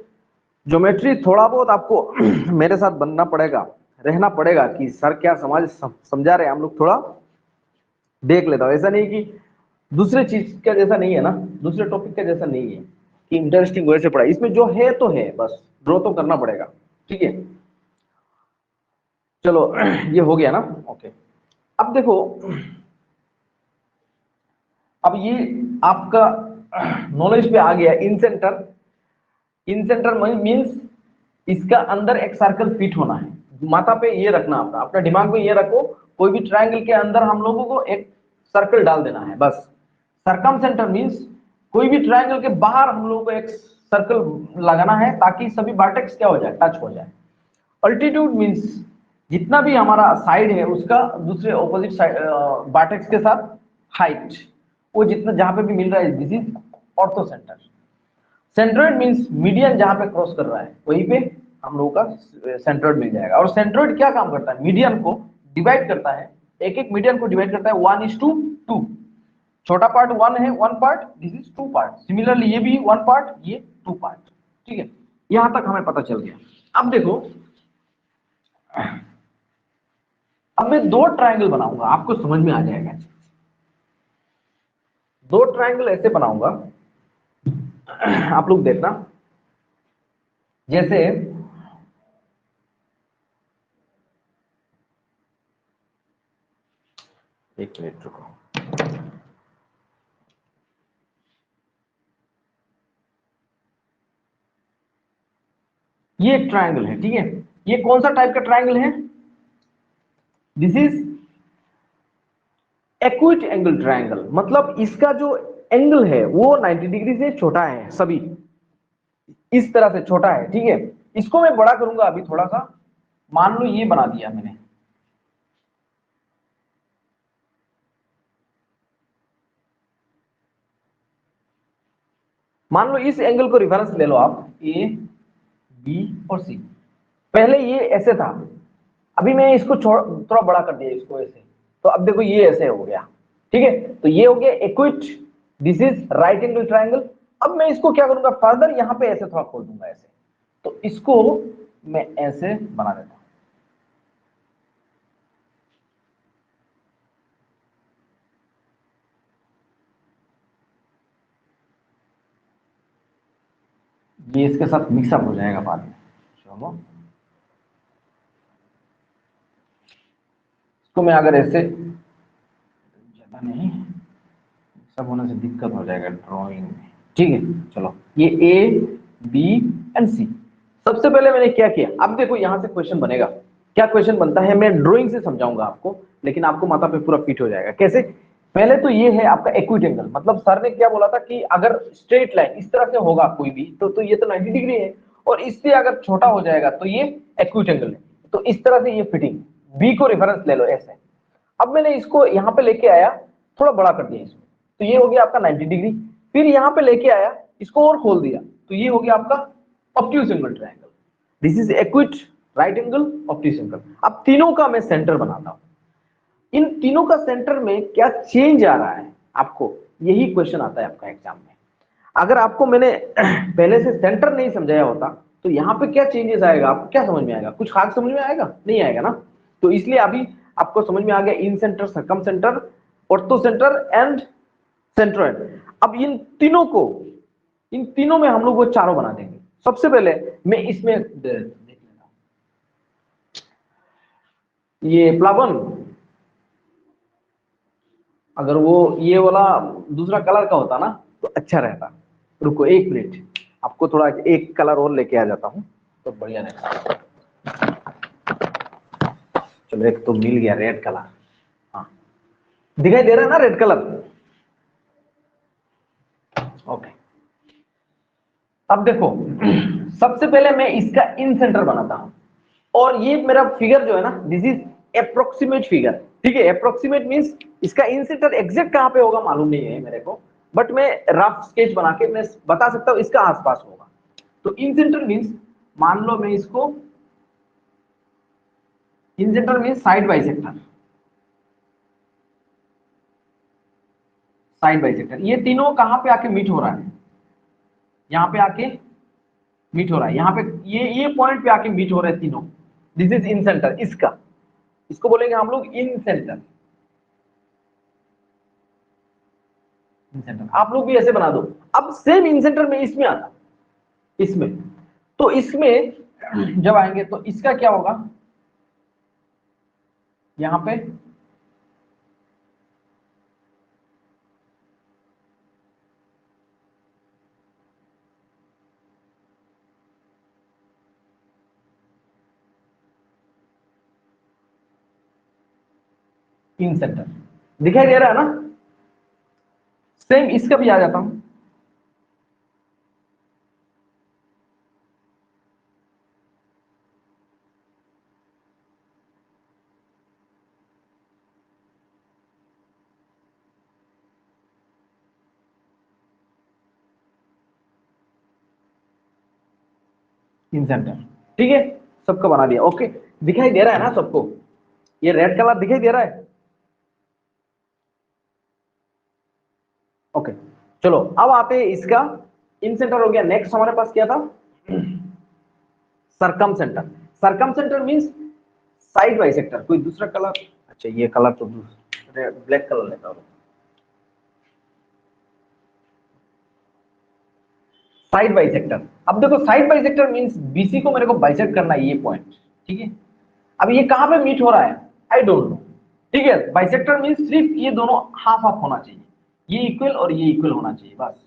ज्योमेट्री थोड़ा बहुत आपको मेरे साथ बनना पड़ेगा, रहना पड़ेगा कि सर क्या समझा रहे हैं हम लोग, थोड़ा देख लेता हूं। ऐसा नहीं कि दूसरे चीज का जैसा नहीं है ना, दूसरे टॉपिक का जैसा नहीं है कि इंटरेस्टिंग वैसे पढ़ा, इसमें जो है तो है, बस ड्रॉ तो करना पड़ेगा। ठीक है, चलो ये हो गया ना, ओके। अब देखो, अब ये आपका नॉलेज पे आ गया इन सेंटर। इन सेंटर मीन्स इसका अंदर एक सर्कल फिट होना है। माथा पे ये रखना, अपना अपना दिमाग में ये रखो, कोई भी ट्रायंगल के अंदर हम लोगों को एक सर्कल डाल देना है बस। सरकम सेंटर मीन्स कोई भी ट्रायंगल के बाहर हम लोगों को एक सर्कल लगाना है ताकि सभी वर्टेक्स क्या हो जाए, टच हो जाए। अल्टीट्यूड मीन्स जितना भी हमारा साइड है उसका दूसरे ऑपोजिट साइड वर्टेक्स के साथ हाइट, वो जितना जहां पे भी मिल रहा है, this is ortho centre. Centroid means median जहां पे क्रॉस कर रहा है वहीं पे हम लोगों का सेंट्रोइड मिल जाएगा। और सेंट्रोइड क्या काम करता है, मीडियन को डिवाइड करता है, एक एक मीडियन को डिवाइड करता है 1:2। छोटा पार्ट 1 है, 1 part, this is 2 part. Similarly ये भी 1 पार्ट, ये 2 पार्ट। ठीक है, यहां तक हमें पता चल गया। अब देखो, अब मैं दो ट्रायंगल बनाऊंगा, आपको समझ में आ जाएगा। दो ट्रायंगल ऐसे बनाऊंगा, आप लोग देखना। जैसे एक मिनट रुको, ये एक ट्रायंगल है, ठीक है। ये कौन सा टाइप का ट्रायंगल है? This is acute angle triangle, मतलब इसका जो एंगल है वो 90 डिग्री से छोटा है, सभी इस तरह से छोटा है, ठीक है। इसको मैं बड़ा करूंगा अभी थोड़ा सा। मान लो ये बना दिया मैंने, मान लो इस एंगल को रिफरेंस ले लो आप, ए बी और सी। पहले ये ऐसे था, अभी मैं इसको थोड़ा बड़ा कर दिया इसको ऐसे, तो अब देखो ये ऐसे हो गया, ठीक है। तो ये हो गया equity, this is right angle triangle. अब मैं इसको क्या करूंगा, फर्दर यहां पे ऐसे थोड़ा खोल दूंगा ऐसे, तो इसको मैं ऐसे बना देता हूं। ये इसके साथ मिक्सअप हो जाएगा बाद में। चलो इसको मैं अगर ऐसे, ज्यादा नहीं, सब होने से दिक्कत हो जाएगा ड्राइंग में, ठीक है। चलो ये ए बी एंड सी। सबसे पहले मैंने क्या किया, अब देखो यहां से क्वेश्चन बनेगा। क्या क्वेश्चन बनता है, मैं ड्राइंग से समझाऊंगा आपको, लेकिन आपको माथा पे पूरा फिट हो जाएगा। कैसे? पहले तो ये है आपका एक्यूट एंगल, मतलब सर ने क्या बोला था कि अगर स्ट्रेट लाइन इस तरह से होगा कोई भी, तो ये तो 90 डिग्री है, और इससे अगर छोटा हो जाएगा तो ये एक्यूट एंगल है। तो इस तरह से ये फिटिंग, बी को रेफरेंस ले लो ऐसे। अब मैंने इसको यहां पे लेके आया, थोड़ा बड़ा कर दिया इसको, तो ये हो गया आपका 90 डिग्री। फिर यहां पे लेके आया, इसको और खोल दिया, तो ये हो गया आपका obtuse angle triangle. This is equity right angle obtuse angle. अब तीनों का मैं सेंटर बनाता हूं, इन तीनों का सेंटर में क्या चेंज आ रहा है आपको, यही क्वेश्चन आता है आपका एग्जाम में। अगर आपको मैंने पहले से सेंटर नहीं समझाया होता, तो यहाँ पे क्या चेंजेस आएगा, आपको क्या समझ में आएगा? कुछ खास समझ में आएगा? नहीं आएगा ना। तो इसलिए अभी आपको समझ में आ गया, incentre, circumcentre, orthocentre and centroid. अब इन तीनों में हम लोग वो चारों बना देंगे। सबसे पहले मैं इसमें देख लेता हूं, ये प्लावन, अगर वो ये वाला दूसरा कलर का होता ना तो अच्छा रहता। रुको एक मिनट, आपको थोड़ा एक कलर और लेके आ जाता हूँ तो बढ़िया रहता। चलो एक तो मिल गया रेड कलर। हाँ, दिखाई दे रहा है ना रेड कलर? ओके। अब देखो सबसे पहले मैं इसका इन सेंटर बनाता हूं, और ये मेरा फिगर जो है ना, दिस इज अप्रोक्सीमेट फिगर, ठीक है। अप्रोक्सीमेट मींस इसका इन सेंटर एग्जैक्ट कहां पे होगा मालूम नहीं है मेरे को, बट मैं रफ स्केच बना के मैं बता सकता हूं इसका आसपास होगा। तो इन सेंटर मींस, मान लो मैं इसको, incentre means side bisector, side bisector, ये तीनों कहां पे आके मीट हो रहा है, यहां पे आके मीट हो रहा है, यहाँ पे ये पॉइंट पे आके मीट हो रहे हैं तीनों। दिस इज इन सेंटर, इसका, इसको बोलेंगे हम लोग इन सेंटर। इन सेंटर आप लोग भी ऐसे बना दो। अब सेम इन सेंटर में इसमें आता, इसमें, तो इसमें जब आएंगे तो इसका क्या होगा, यहां पे इन सेंटर दिखाई दे रहा है ना। सेम इसका भी आ जाता हूं, इन सेंटर, ठीक है। सबका बना दिया, ओके। दिखाई दे रहा है ना सबको, ये रेड कलर दिखाई दे रहा है? ओके। चलो अब आते हैं इसका, इन सेंटर हो गया। नेक्स्ट हमारे पास क्या था, circumcentre. Circumcentre means side bisector, कोई दूसरा कलर, अच्छा ये कलर तो दूसरा ब्लैक कलर लेता हूं, साइड बाई सेक्टर। अब देखो side by sector means BC को मेरे को बाइसेक्ट करना है, ये पॉइंट, ठीक है। अब ये कहां पे मीट हो रहा है, आई डोंट नो, ठीक है। बाइसेक्टर मींस सिर्फ ये दोनों हाफ हाफ होना चाहिए, ये इक्वल और ये इक्वल होना चाहिए, बस।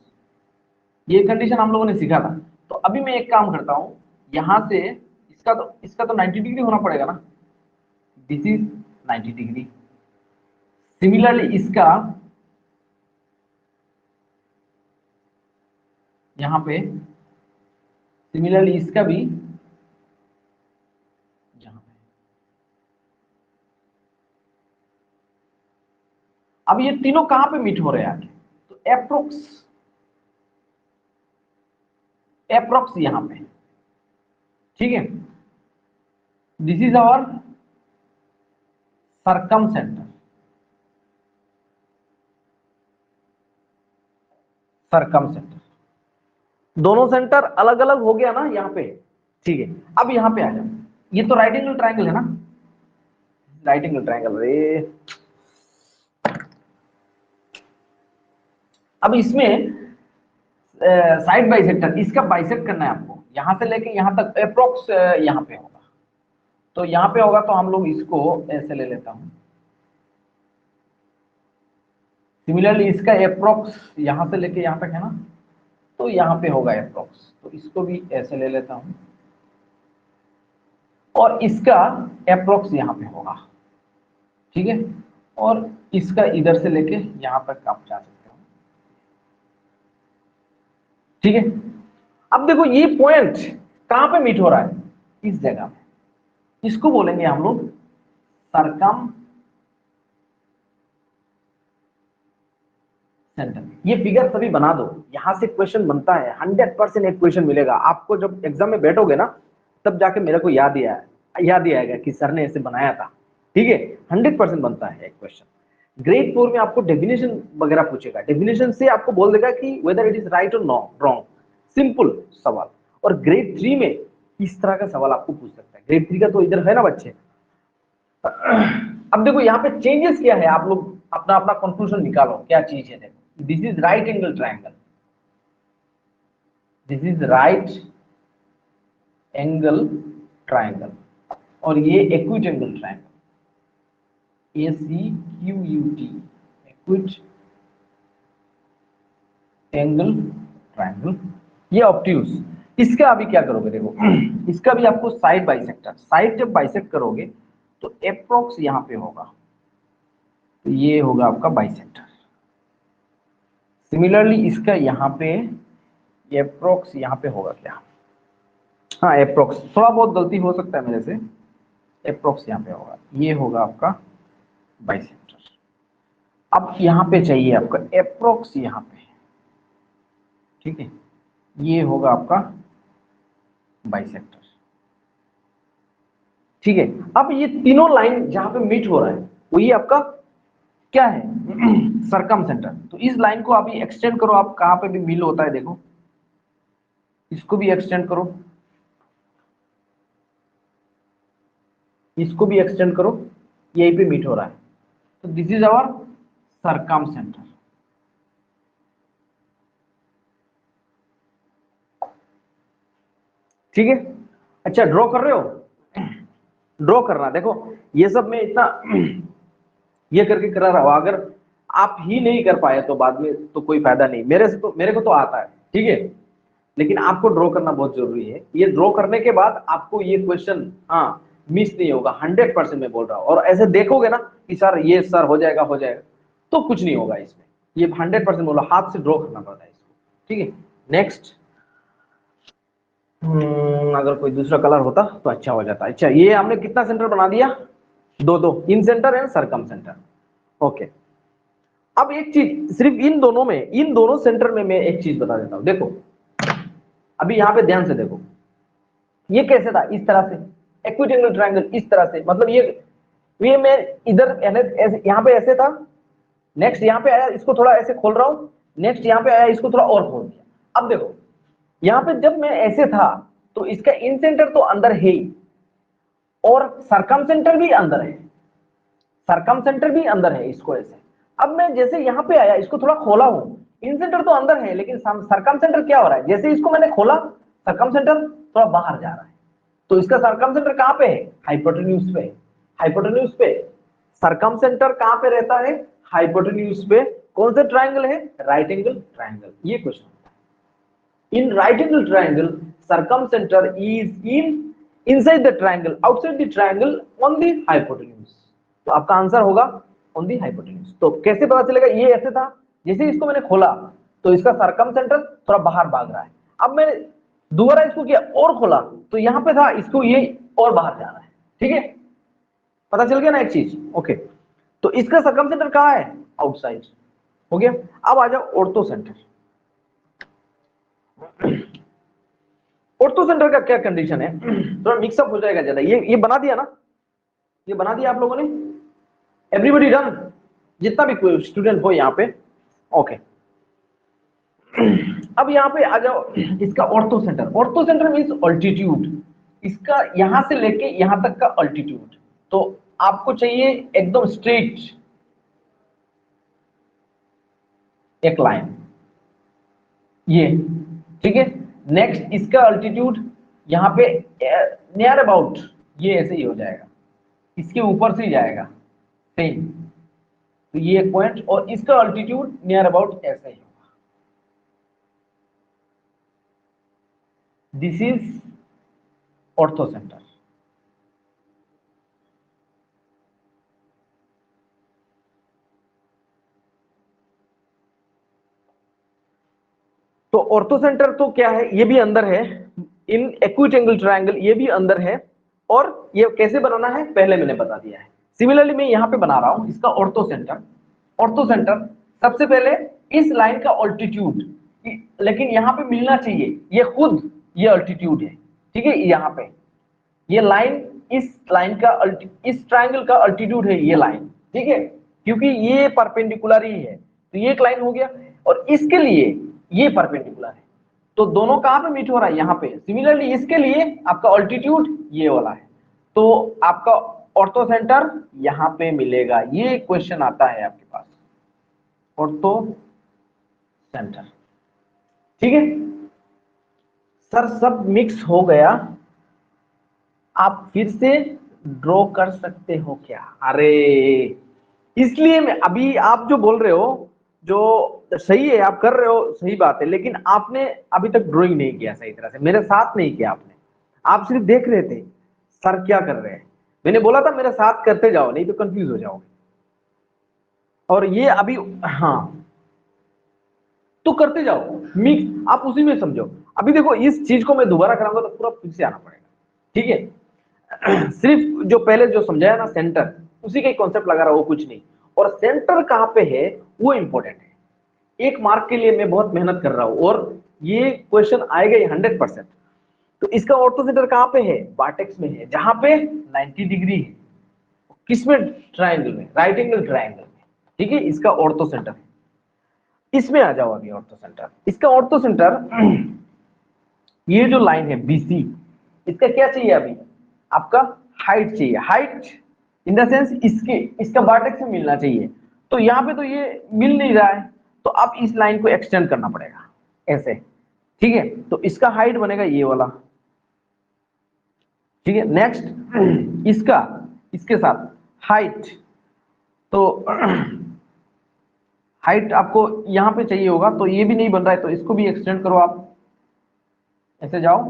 ये कंडीशन हम लोगों ने सीखा था। तो अभी मैं एक काम करता हूं, यहां से इसका तो 90 डिग्री होना पड़ेगा ना, दिस इज 90 डिग्री। सिमिलरली इसका यहां पे, सिमिलरली इसका भी यहां पे। अब ये तीनों कहां पे मीट हो रहे हैं आगे, तो एप्रोक्स यहां पे, ठीक है। This is our circumcentre, circumcentre. दोनों सेंटर अलग अलग हो गया ना यहाँ पे, ठीक है। अब यहाँ पे आ जाओ, ये तो राइट एंगल ट्रायंगल है ना, राइट एंगल ट्रायंगल रे। अब इसमें साइड बाइसेक्टर, इसका बाइसेक्ट करना है आपको, यहां से लेके यहां तक अप्रोक्स यहाँ पे होगा। तो यहाँ पे होगा तो हम लोग इसको ऐसे ले लेता हूं। सिमिलरली इसका अप्रोक्स यहां से लेके यहां तक है ना, तो यहाँ पे होगा अप्रोक्स, तो इसको भी ऐसे ले लेता हूं। और इसका अप्रोक्स यहाँ पे होगा, ठीक है। और इसका इधर से लेके यहां तक आप जा सकते हो, ठीक है। अब देखो ये पॉइंट कहां पे मीट हो रहा है, इस जगह पे, इसको बोलेंगे हम लोग सरकम सेंटर। ये फिगर सभी बना दो, यहां से क्वेश्चन बनता है 100%, एक क्वेश्चन मिलेगा आपको जब एग्जाम में बैठोगे ना, तब जाके मेरे को याद ही आएगा कि सर ने ऐसे बनाया था, ठीक है। 100% बनता है एक क्वेश्चन। ग्रेड 4 में आपको डेफिनेशन वगैरह पूछेगा, डेफिनेशन से आपको बोल देगा कि वेदर इट इज राइट और रॉन्ग, सिंपल सवाल। और ग्रेड 3 में इस तरह का सवाल आपको पूछ सकता है, ग्रेड 3 का तो इधर है ना बच्चे। अब देखो यहाँ पे चेंजेस क्या है, आप लोग अपना अपना कंक्लूजन निकालो क्या चीज है। देखो this is right angle triangle, this is right angle triangle, और ये equity angle triangle, ACQUT, equity angle triangle, ये ऑब्ट्यूज। इसका अभी क्या करोगे देखो, इसका भी आपको साइड बाइसेक्टर, साइड जब बाइसेक्ट करोगे तो अप्रोक्स यहाँ पे होगा, तो ये होगा आपका बाइसेक्टर। सिमिलरली इसका यहाँ पे अप्रोक्स यहाँ पे होगा क्या, हाँ अप्रोक्स, थोड़ा बहुत गलती हो सकता है मेरे से, अप्रोक्स यहाँ पे होगा, ये होगा आपका बाइसेक्टर। अब यहाँ पे चाहिए आपका अप्रोक्स यहाँ पे, ठीक है, ये होगा आपका बाइसेक्टर, ठीक है। अब ये तीनों लाइन जहां पे मीट हो रहा है वो ये आपका क्या है, सरकम सेंटर। तो इस लाइन को अभी एक्सटेंड करो, आप कहां पे भी मिल होता है देखो, इसको भी एक्सटेंड करो, इसको भी एक्सटेंड करो, यहीं पे मीट हो रहा है, तो दिस इज आवर सरकम सेंटर, ठीक है। अच्छा ड्रॉ कर रहे हो, ड्रॉ करना, देखो ये सब मैं इतना ये करके करा रहा हूं, अगर आप ही नहीं कर पाए तो बाद में तो कोई फायदा नहीं, मेरे को तो आता है, ठीक है। लेकिन आपको ड्रॉ करना बहुत जरूरी है, ये ड्रॉ करने के बाद आपको ये क्वेश्चन हाँ मिस नहीं होगा, 100% मैं बोल रहा हूँ। और ऐसे देखोगे ना कि सर ये सर हो जाएगा तो कुछ नहीं होगा इसमें, ये 100% बोला, हाथ से ड्रॉ करना पड़ता है इसको, ठीक है। नेक्स्ट, अगर कोई दूसरा कलर होता तो अच्छा हो जाता। अच्छा ये हमने कितना सेंटर बना दिया, दो दो, इन सेंटर एंड सरकम सेंटर, ओके। अब एक चीज सिर्फ इन दोनों सेंटर में मैं एक चीज बता देता हूं, देखो अभी यहाँ पे ध्यान से देखो, ये कैसे था, इस तरह से एक्विट एंगल ट्रायंगल, इस तरह से, मतलब ये मैं इधर यहाँ पे ऐसे था, नेक्स्ट यहाँ पे आया इसको थोड़ा ऐसे खोल रहा हूं, नेक्स्ट यहाँ पे आया इसको थोड़ा और खोल दिया। अब देखो यहाँ पे जब मैं ऐसे था तो इसका इन सेंटर तो अंदर है ही, और सरकम सेंटर भी अंदर है, सरकम सेंटर भी अंदर है, इसको ऐसे। अब मैं जैसे यहाँ पे आया इसको थोड़ा खोला हूं, इन सेंटर तो अंदर है लेकिन सरकम सेंटर क्या हो रहा है, जैसे इसको मैंने खोला सरकम सेंटर थोड़ा बाहर जा रहा है, तो इसका सरकम सेंटर कहां पे है, हाइपोटेन्यूज पे, हाइपोटेन्यूज पे। सरकम सेंटर कहां पे रहता है, हाइपोटेन्यूज पे। कौन सा ट्रायंगल है, राइट एंगल ट्रायंगल, ये question, in right angle triangle circumcentre is in inside the triangle, outside the triangle, on the hypotenuse. तो आपका आंसर होगा ऑन द हाइपोटेन्यूज। तो कैसे पता चलेगा? ये ऐसे था, जैसे इसको मैंने खोला तो इसका सर्कमसेंटर थोड़ा बाहर भाग रहा है। अब मैंने दोबारा इसको किया और खोला तो यहां पे था, इसको ये और बाहर जा रहा है। ठीक है, पता चल गया ना एक चीज? ओके, तो इसका सर्कमसेंटर कहां है? आउटसाइड। हो गया। अब आ जाओ ऑर्थो सेंटर। ऑर्थो सेंटर का क्या कंडीशन है? थोड़ा मिक्सअप हो जाएगा ज्यादा। ये बना दिया ना, ये बना दिया आप लोगों ने? Everybody done? जितना भी कोई स्टूडेंट हो यहाँ पे। ओके, अब यहाँ पे आ जाओ इसका ortho centre. Ortho centre means altitude, इसका यहां से लेके यहां तक का ऑल्टीट्यूड। तो आपको चाहिए एकदम स्ट्रेट एक लाइन, ये। ठीक है, नेक्स्ट इसका अल्टीट्यूड यहाँ पे नियर अबाउट ये ऐसे ही हो जाएगा, इसके ऊपर से ही जाएगा सेम। तो ये एक पॉइंट, और इसका अल्टीट्यूड नियर अबाउट ऐसे ही होगा। This is ortho centre. तो ऑर्थो सेंटर तो क्या है? ये भी अंदर है इन एक्यूट एंगल ट्रायंगल, ये भी अंदर है। और ये कैसे बनाना है पहले मैंने बता दिया है। सिमिलरली मैं यहां पे बना रहा हूं इसका ऑर्थो सेंटर। ऑर्थो सेंटर सबसे पहले इस लाइन का ऑल्टीट्यूड, लेकिन यहां पे मिलना चाहिए, ये खुद ये अल्टीट्यूड है। ठीक है, यहाँ पे ये लाइन, इस लाइन का इस ट्रायंगल का अल्टीट्यूड है ये लाइन। ठीक है, क्योंकि ये परपेंडिकुलर ही है तो ये एक लाइन हो गया, और इसके लिए ये परपेंडिकुलर है तो दोनों कहां पे मीट हो रहा है? यहाँ पे। सिमिलरली इसके लिए आपका ऑल्टीट्यूड ये वाला है, तो आपका ऑर्थो सेंटर यहां पे मिलेगा। ये क्वेश्चन आता है आपके पास, ऑर्थो सेंटर। ठीक है सर, सब मिक्स हो गया, आप फिर से ड्रॉ कर सकते हो क्या? अरे इसलिए मैं अभी, आप जो बोल रहे हो जो सही है, आप कर रहे हो सही बात है, लेकिन आपने अभी तक ड्राइंग नहीं किया सही तरह से, मेरे साथ नहीं किया आपने। आप सिर्फ देख रहे थे सर क्या कर रहे हैं। मैंने बोला था मेरे साथ करते जाओ, नहीं तो कंफ्यूज हो जाओगे। और ये अभी, हाँ, तो करते जाओ मिक्स, आप उसी में समझो। अभी देखो इस चीज को मैं दोबारा कराऊंगा तो पूरा फिर से आना पड़ेगा। ठीक है सिर्फ जो पहले जो समझाया ना सेंटर, उसी का कॉन्सेप्ट लगा रहा, वो कुछ नहीं। और सेंटर कहां पे है वो इंपॉर्टेंट है। एक मार्क के लिए मैं बहुत मेहनत कर रहा हूं, और ये क्वेश्चन आएगा ही 100%। तो इसका ऑर्थो सेंटर कहां पे है? वर्टेक्स में है, जहां पे 90 डिग्री है। किसमें? ट्रायंगल में, राइट एंगल ट्रायंगल में। ठीक है, इसका ऑर्थो सेंटर है। इसमें आ जाओ अभी ऑर्थो सेंटर। इसका ऑर्थो सेंटर ये जो लाइन है बीसी, इसका क्या चाहिए अभी? आपका हाइट चाहिए। हाइट इन द सेंस इसके, इसका वर्टेक्स से मिलना चाहिए। तो यहाँ पे तो ये मिल नहीं रहा है, तो अब इस लाइन को एक्सटेंड करना पड़ेगा ऐसे। ठीक है, तो इसका हाइट बनेगा ये वाला। ठीक है, नेक्स्ट इसका, इसके साथ हाइट, तो हाइट आपको यहां पे चाहिए होगा, तो ये भी नहीं बन रहा है, तो इसको भी एक्सटेंड करो आप, ऐसे जाओ,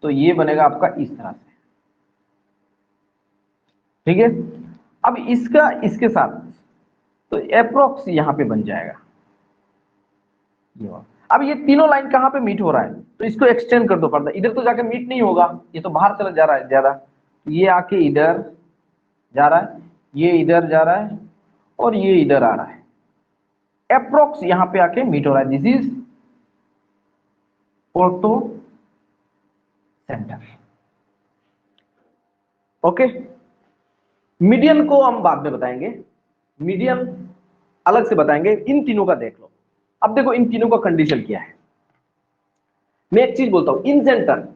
तो ये बनेगा आपका इस तरह से। ठीक है, अब इसका इसके साथ तो अप्रोक्स यहां पे बन जाएगा ये। अब ये तीनों लाइन कहां पे मीट हो रहा है? तो इसको एक्सटेंड कर दो फर्दर। इधर तो जाके मीट नहीं होगा, ये तो बाहर चला जा रहा है ज्यादा। ये आके इधर जा रहा है, ये इधर जा रहा है, और ये इधर आ रहा है। अप्रोक्स यहां पे आके मीट हो रहा है। This is ortho centre. Okay, median को हम बाद में बताएंगे, मीडियन अलग से बताएंगे। इन तीनों का देख लो। अब देखो इन तीनों का कंडीशन क्या है। मैं एक चीज बोलता हूं, इन सेंटर,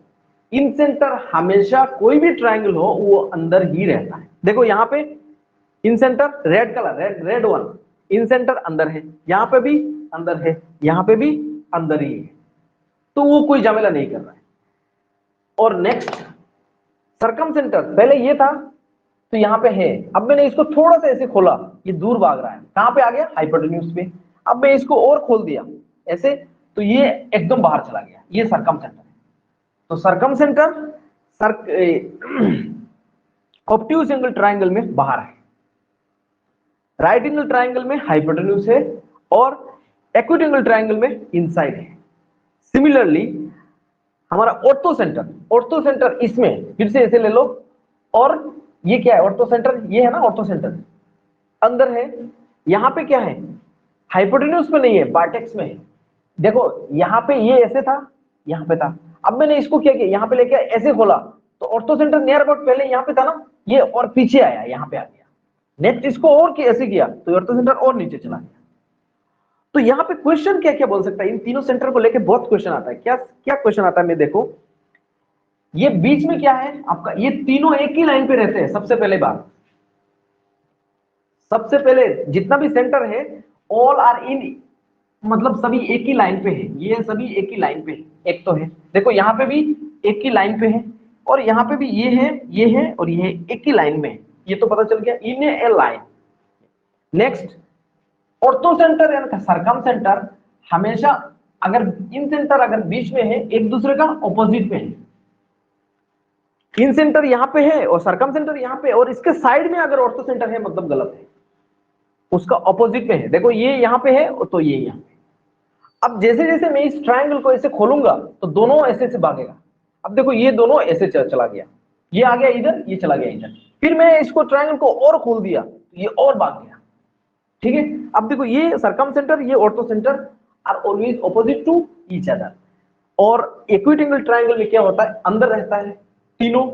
इन सेंटर हमेशा कोई भी ट्रायंगल हो वो अंदर ही रहता है। देखो यहां पे incentre red colour, red red one, incentre अंदर है, यहां पे भी अंदर है, यहां पे भी अंदर ही है, तो वो कोई झमेला नहीं कर रहा है। और नेक्स्ट सरकम सेंटर, पहले ये था तो यहां पे है, अब मैंने इसको थोड़ा सा ऐसे खोला, ये दूर भाग रहा है, कहां पे आ गया? हाइपोटेन्यूज पे। अब मैं इसको और खोल दिया ऐसे, तो ये एकदम बाहर चला गया, ये सरकम सेंटर है। तो सरकम सेंटर ऑब्ट्यूज एंगल ट्राइंगल में बाहर है, राइट एंगल ट्राइंगल में हाइपोटेन्यूज है और एक्यूट एंगल ट्राइंगल में इनसाइड है। सिमिलरली हमारा ऑर्थो सेंटर इसमें फिर से ऐसे ले लो, और ये क्या है ऑर्थो सेंटर, ये है ना ऑर्थो सेंटर, अंदर है। यहां पे क्या है, हाइपोटेन्यूज पे नहीं है, वर्टेक्स में है। देखो यहां पे ये ऐसे था, यहां पे था, अब मैंने इसको क्या किया, यहां पे लेके ऐसे खोला, तो ऑर्थो सेंटर नियर अबाउट पहले यहां पे था ना, ये और पीछे आया, यहां पे आ गया। नेक्स्ट इसको और ऐसे किया तो ऑर्थो सेंटर और नीचे चला गया। तो यहाँ पे क्वेश्चन क्या क्या बोल सकता है, इन तीनों सेंटर को लेके बहुत क्वेश्चन आता है। क्या क्या क्वेश्चन आता है, मैं देखो ये बीच में क्या है आपका, ये तीनों एक ही लाइन पे रहते हैं। सबसे पहले बात, सबसे पहले जितना भी सेंटर है ऑल आर इन, मतलब सभी एक ही लाइन पे है, ये सभी एक ही लाइन पे है। एक तो है, देखो यहाँ पे भी एक ही लाइन पे है, और यहाँ पे भी ये है और ये एक ही लाइन में है। ये तो पता चल गया, in a line. Next orthocentre and circumcentre हमेशा, अगर इन सेंटर अगर बीच में है एक दूसरे का ऑपोजिट में है, इन सेंटर यहां पे है और सरकम सेंटर यहां पे, और इसके साइड में अगर ऑर्थो सेंटर है मतलब गलत है, उसका ऑपोजिट में है। देखो ये यहां पे है तो ये यहां पे। अब जैसे जैसे मैं इस ट्रायंगल को ऐसे खोलूंगा तो दोनों ऐसे ऐसे भागेगा। अब देखो ये दोनों ऐसे चला गया, ये आ गया इधर, ये चला गया इधर। फिर मैं इसको ट्रायंगल को और खोल दिया तो ये और भाग गया, ठीक है। अब देखो ये सरकम सेंटर, ये orthocentre are always opposite to each other. और इक्विट एंगल ट्रायंगल में क्या होता है, अंदर रहता है तीनों।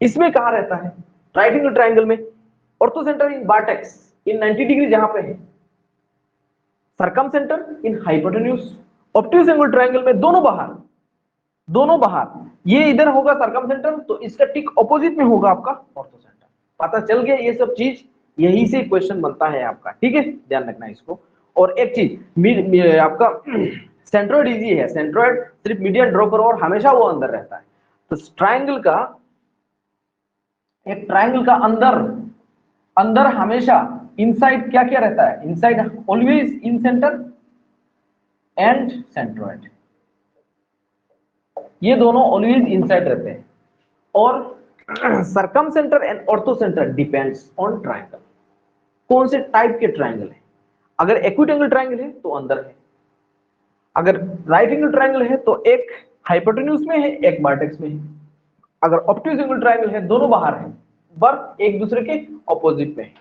इसमें कहां रहता है, राइट एंगल ट्रायंगल में ऑर्थो सेंटर इन वर्टेक्स इन 90 डिग्री जहां पे है, सरकम सेंटर इन हाइपोटेन्यूज। ऑब्ट्यूज एंगल ट्रायंगल में दोनों बाहर, दोनों बाहर। ये इधर होगा सरकम सेंटर, तो इसका ठीक ऑपोजिट में होगा आपका ऑर्थो सेंटर। पता चल गया ये सब चीज, यही से क्वेश्चन बनता है आपका, ठीक है, ध्यान रखना इसको। और एक चीज आपका सेंट्रोइड इजी है, सेंट्रोइड सिर्फ मीडियन ड्रॉ करो और हमेशा वो अंदर रहता है। तो ट्रायंगल का, एक ट्रायंगल का अंदर, अंदर हमेशा इनसाइड क्या क्या रहता है, inside always incentre and centroid, ये दोनों ऑलवेज इनसाइड रहते हैं। और circumcentre and orthocentre depends on triangle, कौन से टाइप के ट्रायंगल है। अगर एक्यूट एंगल ट्रायंगल है तो अंदर है, अगर राइट एंगल ट्रायंगल है तो एक हाइपोटेन्यूज में है एक वर्टेक्स में है। अगर ऑब्ट्यूज एंगल ट्रायंगल है दोनों बाहर है, पर एक दूसरे के ऑपोजिट में है।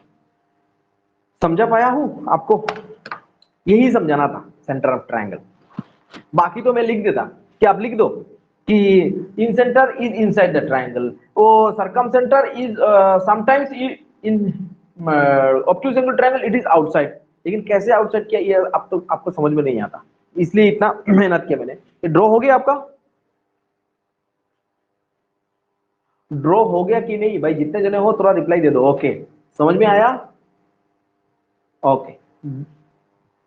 समझा पाया हूं आपको, यही समझाना था सेंटर ऑफ ट्रायंगल। बाकी तो मैं लिख देता, क्या आप लिख दो कि incentre is inside the triangle, ओ circumcentre is sometimes in obtuse angle triangle it is outside. लेकिन कैसे आउटसाइड किया ये अब तो आपको समझ में नहीं आता, इसलिए इतना मेहनत किया मैंने। ये ड्रॉ हो गया आपका, ड्रॉ हो गया कि नहीं भाई, जितने जने हो थोड़ा रिप्लाई दे दो। ओके, समझ में आया, ओके।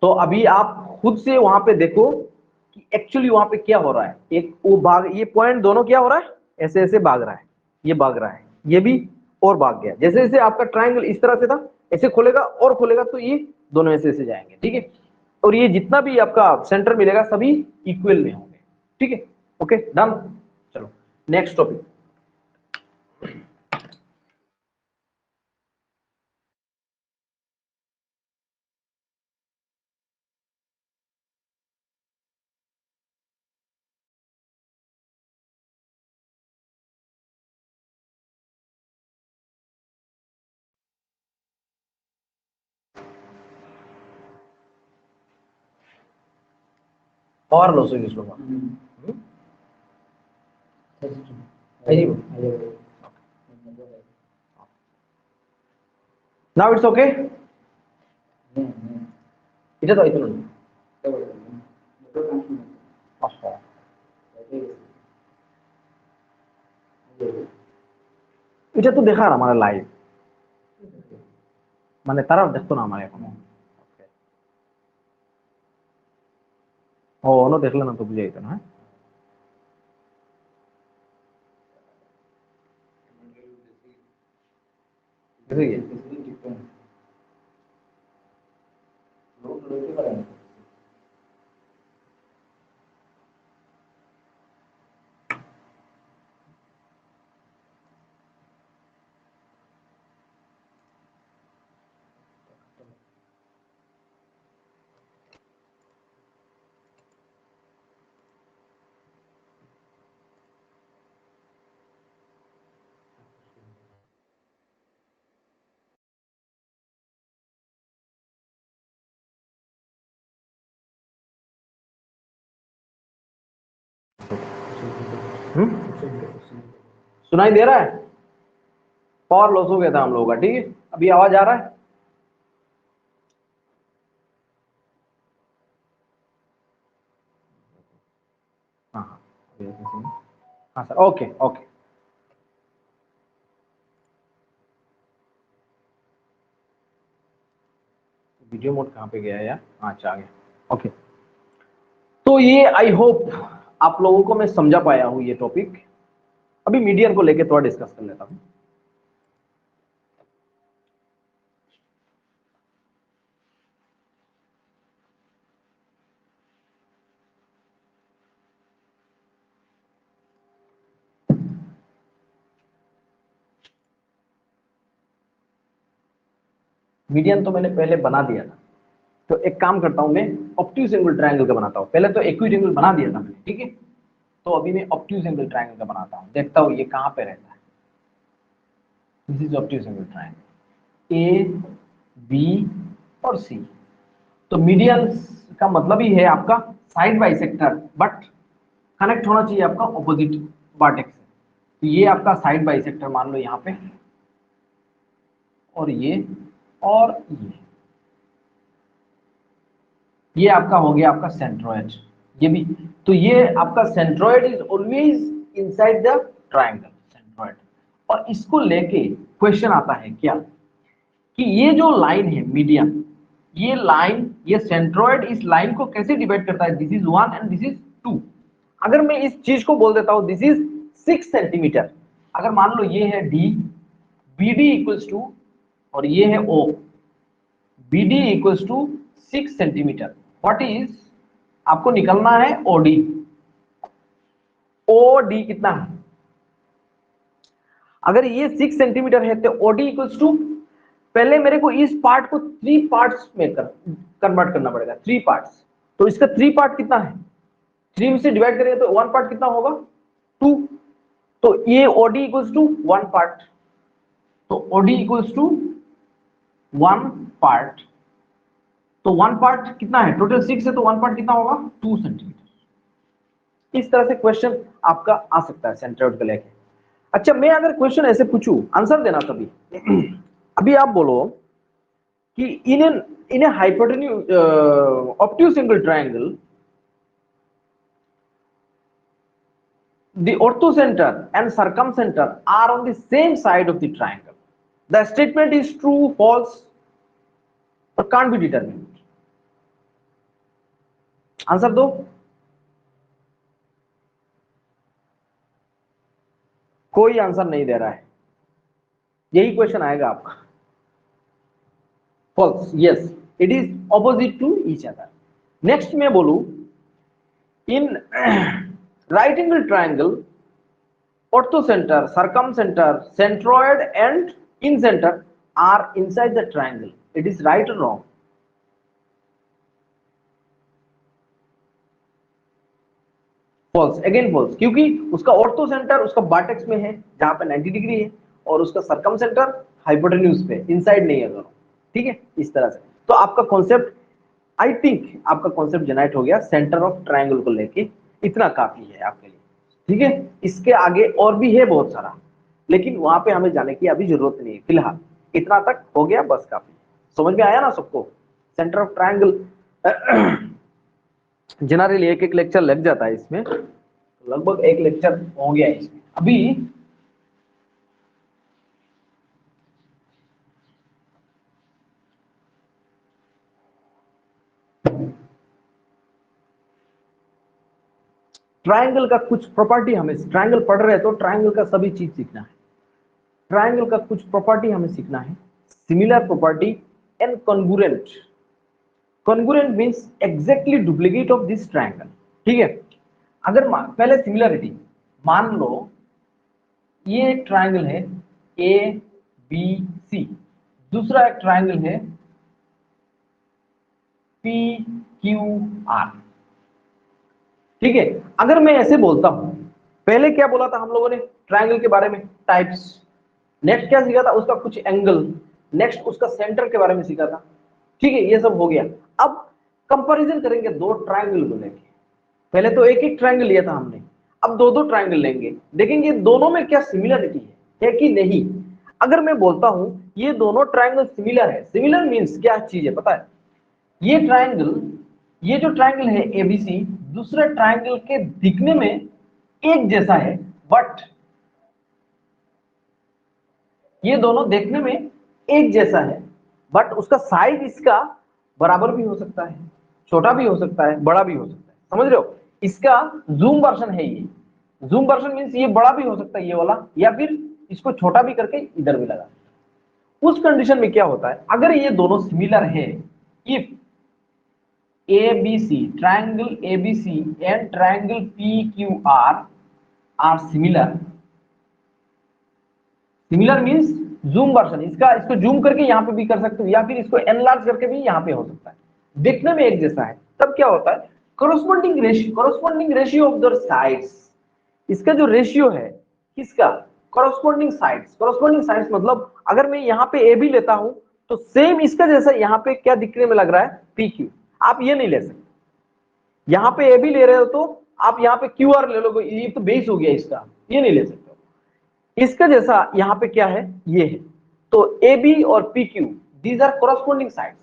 तो अभी आप खुद से वहां पे देखो कि एक्चुअली वहां पे क्या हो रहा है। एक वो भाग, ये पॉइंट दोनों क्या हो रहा है, ऐसे ऐसे भाग रहा है, ये भाग रहा है, ये भी और भाग गया। जैसे जैसे आपका ट्रायंगल इस तरह से था, ऐसे खोलेगा और खोलेगा तो ये दोनों ऐसे ऐसे जाएंगे, ठीक है। और ये जितना भी आपका सेंटर मिलेगा सभी इक्वल में होंगे, ठीक है। ओके डन, चलो नेक्स्ट टॉपिक। और लो सुन इसको, नाउ इट्स ओके, এটা তো আইতো না। আচ্ছা, এটা তো দেখার আমার লাইভ, মানে তারাও দেখতো না আমার এখনো। ও অন্য দেখলে না তো বুঝে যেত না। হ্যাঁ, सुनाई दे रहा है? पावर लॉस हो गया था हम लोगों का, ठीक है। अभी आवाज आ रहा है? हाँ हाँ हाँ sir, okay okay. Video mode कहाँ पे गया है यार? अच्छा आ गया, ओके। तो ये आई होप आप लोगों को मैं समझा पाया हूं ये टॉपिक। अभी मीडियन को लेके थोड़ा डिस्कस कर लेता हूं। मीडियन तो मैंने पहले बना दिया था, तो एक काम करता हूं, मैं ऑब्ट्यूज एंगल ट्रायंगल का बनाता हूं। पहले तो एक्यूट एंगल बना दिया था मैंने, ठीक है। तो अभी मैं ऑब्ट्यूज एंगल ट्रायंगल का बनाता हूं, देखता हूं ये कहां पे रहता है। This is obtuse angle triangle, A B और सी। तो मीडियन का मतलब ही है आपका साइड बाइसेक्टर, बट कनेक्ट होना चाहिए आपका ऑपोजिट वर्टेक्स से। तो ये आपका साइड बाइसेक्टर मान लो यहाँ पे, और ये आपका हो गया आपका सेंट्रोइड। ये भी, तो ये आपका centroid is always inside the triangle, centroid. और इसको लेके क्वेश्चन आता है क्या, कि ये जो लाइन है मीडियन, ये लाइन, ये सेंट्रोइड इस लाइन को कैसे डिवाइड करता है, this is 1 and this is 2। अगर मैं इस चीज को बोल देता हूं दिस इज 6 सेंटीमीटर, अगर मान लो ये है D, B D equals to, और ये है O, B D equals to 6 centimetre, what is, आपको निकलना है ओडी। ओडी कितना है? अगर ये 6 सेंटीमीटर है तो ओडी इक्वल्स टू, पहले मेरे को इस पार्ट को 3 पार्ट्स में कन्वर्ट करना पड़ेगा, 3 पार्ट्स। तो इसका 3 पार्ट कितना है, 3 से डिवाइड करेंगे तो 1 पार्ट कितना होगा, 2। तो ये ओडी इक्वल्स टू 1 पार्ट, तो ओडी इक्वल्स टू 1 पार्ट। तो 1 पार्ट कितना है, टोटल 6 है, तो 1 पार्ट कितना होगा, 2 सेंटीमीटर। इस तरह से क्वेश्चन आपका आ सकता है सेंट्रोइड को लेके। अच्छा, मैं अगर क्वेश्चन ऐसे पूछूं, आंसर देना तभी। अभी आप बोलो कि in a hypotenuse obtuse angle triangle, the orthocenter and circumcenter are on the same side of the triangle. The statement is true, false, or can't be determined. Answer दो। कोई आंसर नहीं दे रहा है, यही क्वेश्चन आएगा आपका। False, yes, it is opposite to each other. Next मैं बोलू, in right angle triangle, orthocenter, circumcenter, centroid and incenter are inside the triangle. It is right or wrong? False, again false, क्योंकि उसका ortho centre उसका बार्टेक्स में है जहां पे 90 degree है, और उसका सर्कम सेंटर हाइपोटेन्यूज पे, इनसाइड नहीं है दोनों, ठीक है। इस तरह से तो आपका कॉन्सेप्ट, आई थिंक आपका कॉन्सेप्ट जेनरेट हो गया सेंटर ऑफ ट्रायंगल को लेके। इतना काफी है आपके लिए, ठीक है। इसके आगे और भी है बहुत सारा, लेकिन वहां पे हमें जाने की अभी जरूरत नहीं है, फिलहाल इतना तक हो गया बस, काफी। समझ में आया ना सबको? सेंटर ऑफ ट्रायंगल जनरली एक एक लेक्चर लग जाता है इसमें, लगभग एक लेक्चर हो गया है इसमें अभी। ट्रायंगल का कुछ प्रॉपर्टी, हमें ट्रायंगल पढ़ रहे हैं तो ट्रायंगल का सभी चीज सीखना है। ट्रायंगल का कुछ प्रॉपर्टी हमें सीखना है, similar property and congruent. Congruent means exactly duplicate of this triangle, ठीक है। अगर पहले सिमिलरिटी, मान लो ये एक ट्रायंगल है ए बी सी, दूसरा एक ट्रायंगल है पी क्यू आर, ठीक है। अगर मैं ऐसे बोलता हूं, पहले क्या बोला था हम लोगों ने ट्रायंगल के बारे में, टाइप्स। नेक्स्ट क्या सीखा था, उसका कुछ एंगल। नेक्स्ट उसका सेंटर के बारे में सीखा था, ठीक है। ये सब हो गया। अब कंपैरिजन करेंगे दो ट्रायंगल को लेके। पहले तो एक एक ट्रायंगल लिया था हमने, अब दो दो ट्रायंगल लेंगे, देखेंगे दोनों में क्या सिमिलरिटी है कि नहीं। अगर मैं बोलता हूं ये दोनों ट्रायंगल सिमिलर है, सिमिलर मींस क्या चीज है पता है, ये ट्रायंगल, ये जो ट्रायंगल है एबीसी दूसरे ट्रायंगल के दिखने में एक जैसा है, बट ये दोनों देखने में एक जैसा है, बट उसका साइज इसका बराबर भी हो सकता है, छोटा भी हो सकता है, बड़ा भी हो सकता है, समझ रहे हो। इसका जूम वर्जन है ये, जूम वर्जन मींस ये बड़ा भी हो सकता है ये वाला, या फिर इसको छोटा भी करके इधर भी लगा। उस कंडीशन में क्या होता है, अगर ये दोनों सिमिलर है, if ABC, triangle ABC and triangle PQR are similar. Similar means zoom version, इसको जूम करके यहाँ पे भी कर सकते हो, या फिर इसको एनलार्ज करके भी यहाँ पे हो सकता है, देखने में एक जैसा है, तब क्या होता है corresponding ratio of the sides, इसका जो रेशियो है किसका, corresponding sides मतलब अगर मैं यहाँ पे ए बी लेता हूं तो सेम इसका जैसा यहाँ पे क्या दिखने में लग रहा है PQ, आप ये नहीं ले सकते। यहाँ पे ए बी ले रहे हो तो आप यहाँ पे क्यू आर ले लोगे, ये तो बेस हो गया इसका, ये नहीं ले सकते। इसका जैसा यहाँ पे क्या है, ये है, तो ए बी और P Q these are corresponding sides,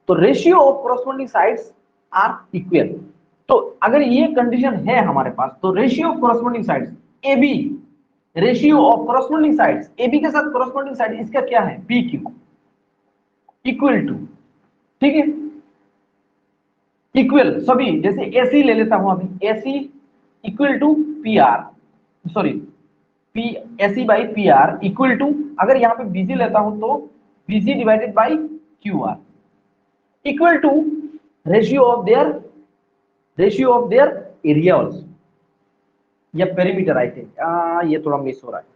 तो ratio of corresponding sides are equal. तो अगर ये कंडीशन है हमारे पास, तो ratio of corresponding sides A B, ratio of corresponding sides A B के साथ कोरस्पॉन्डिंग साइड इसका क्या है पी क्यू इक्वल टू, ठीक है, इक्वल सभी, जैसे एसी ले लेता हूं अभी, AC equal to P R, sorry P AC by P R equal to, अगर यहां पे बीसी लेता हूं तो BC divided by Q R equal to ratio of their area also, या पेरीमीटर आई थिंक, ये थोड़ा मिस हो रहा है,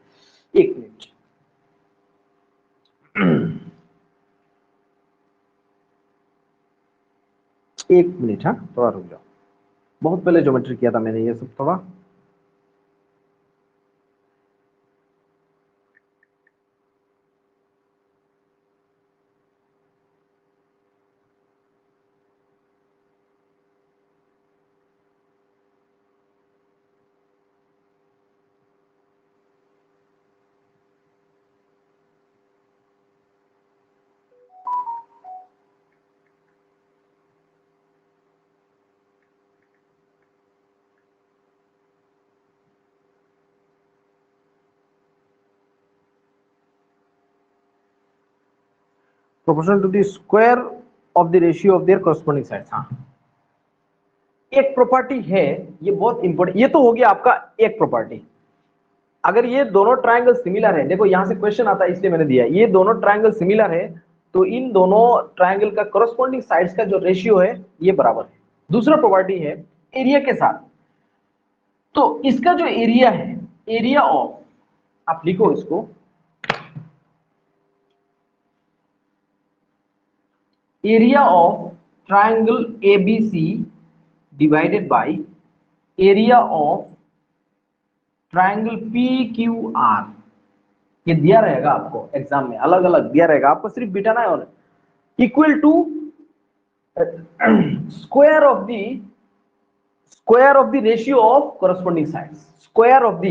एक मिनट एक मिनट, हाँ थोड़ा रुक जाओ, बहुत पहले ज्योमेट्री किया था मैंने ये सब थोड़ा। Proportional to the square of the ratio of their corresponding sides. हाँ, एक प्रॉपर्टी है, ये बहुत इंपॉर्टेंट, ये तो हो गया आपका एक प्रॉपर्टी। अगर ये दोनों ट्रायंगल सिमिलर है, देखो यहां से क्वेश्चन आता है इसलिए मैंने दिया, ये दोनों ट्रायंगल सिमिलर है तो इन दोनों ट्रायंगल का कॉरस्पॉन्डिंग साइड्स का जो रेशियो है ये बराबर है। दूसरा प्रॉपर्टी है एरिया के साथ, तो इसका जो एरिया है, एरिया ऑफ, आप लिखो इसको, area of triangle ABC divided by area of triangle P Q R, ये दिया रहेगा आपको एग्जाम में, अलग अलग दिया रहेगा, आपको सिर्फ बिठाना है, और equal to square of the ratio of corresponding sides, square of the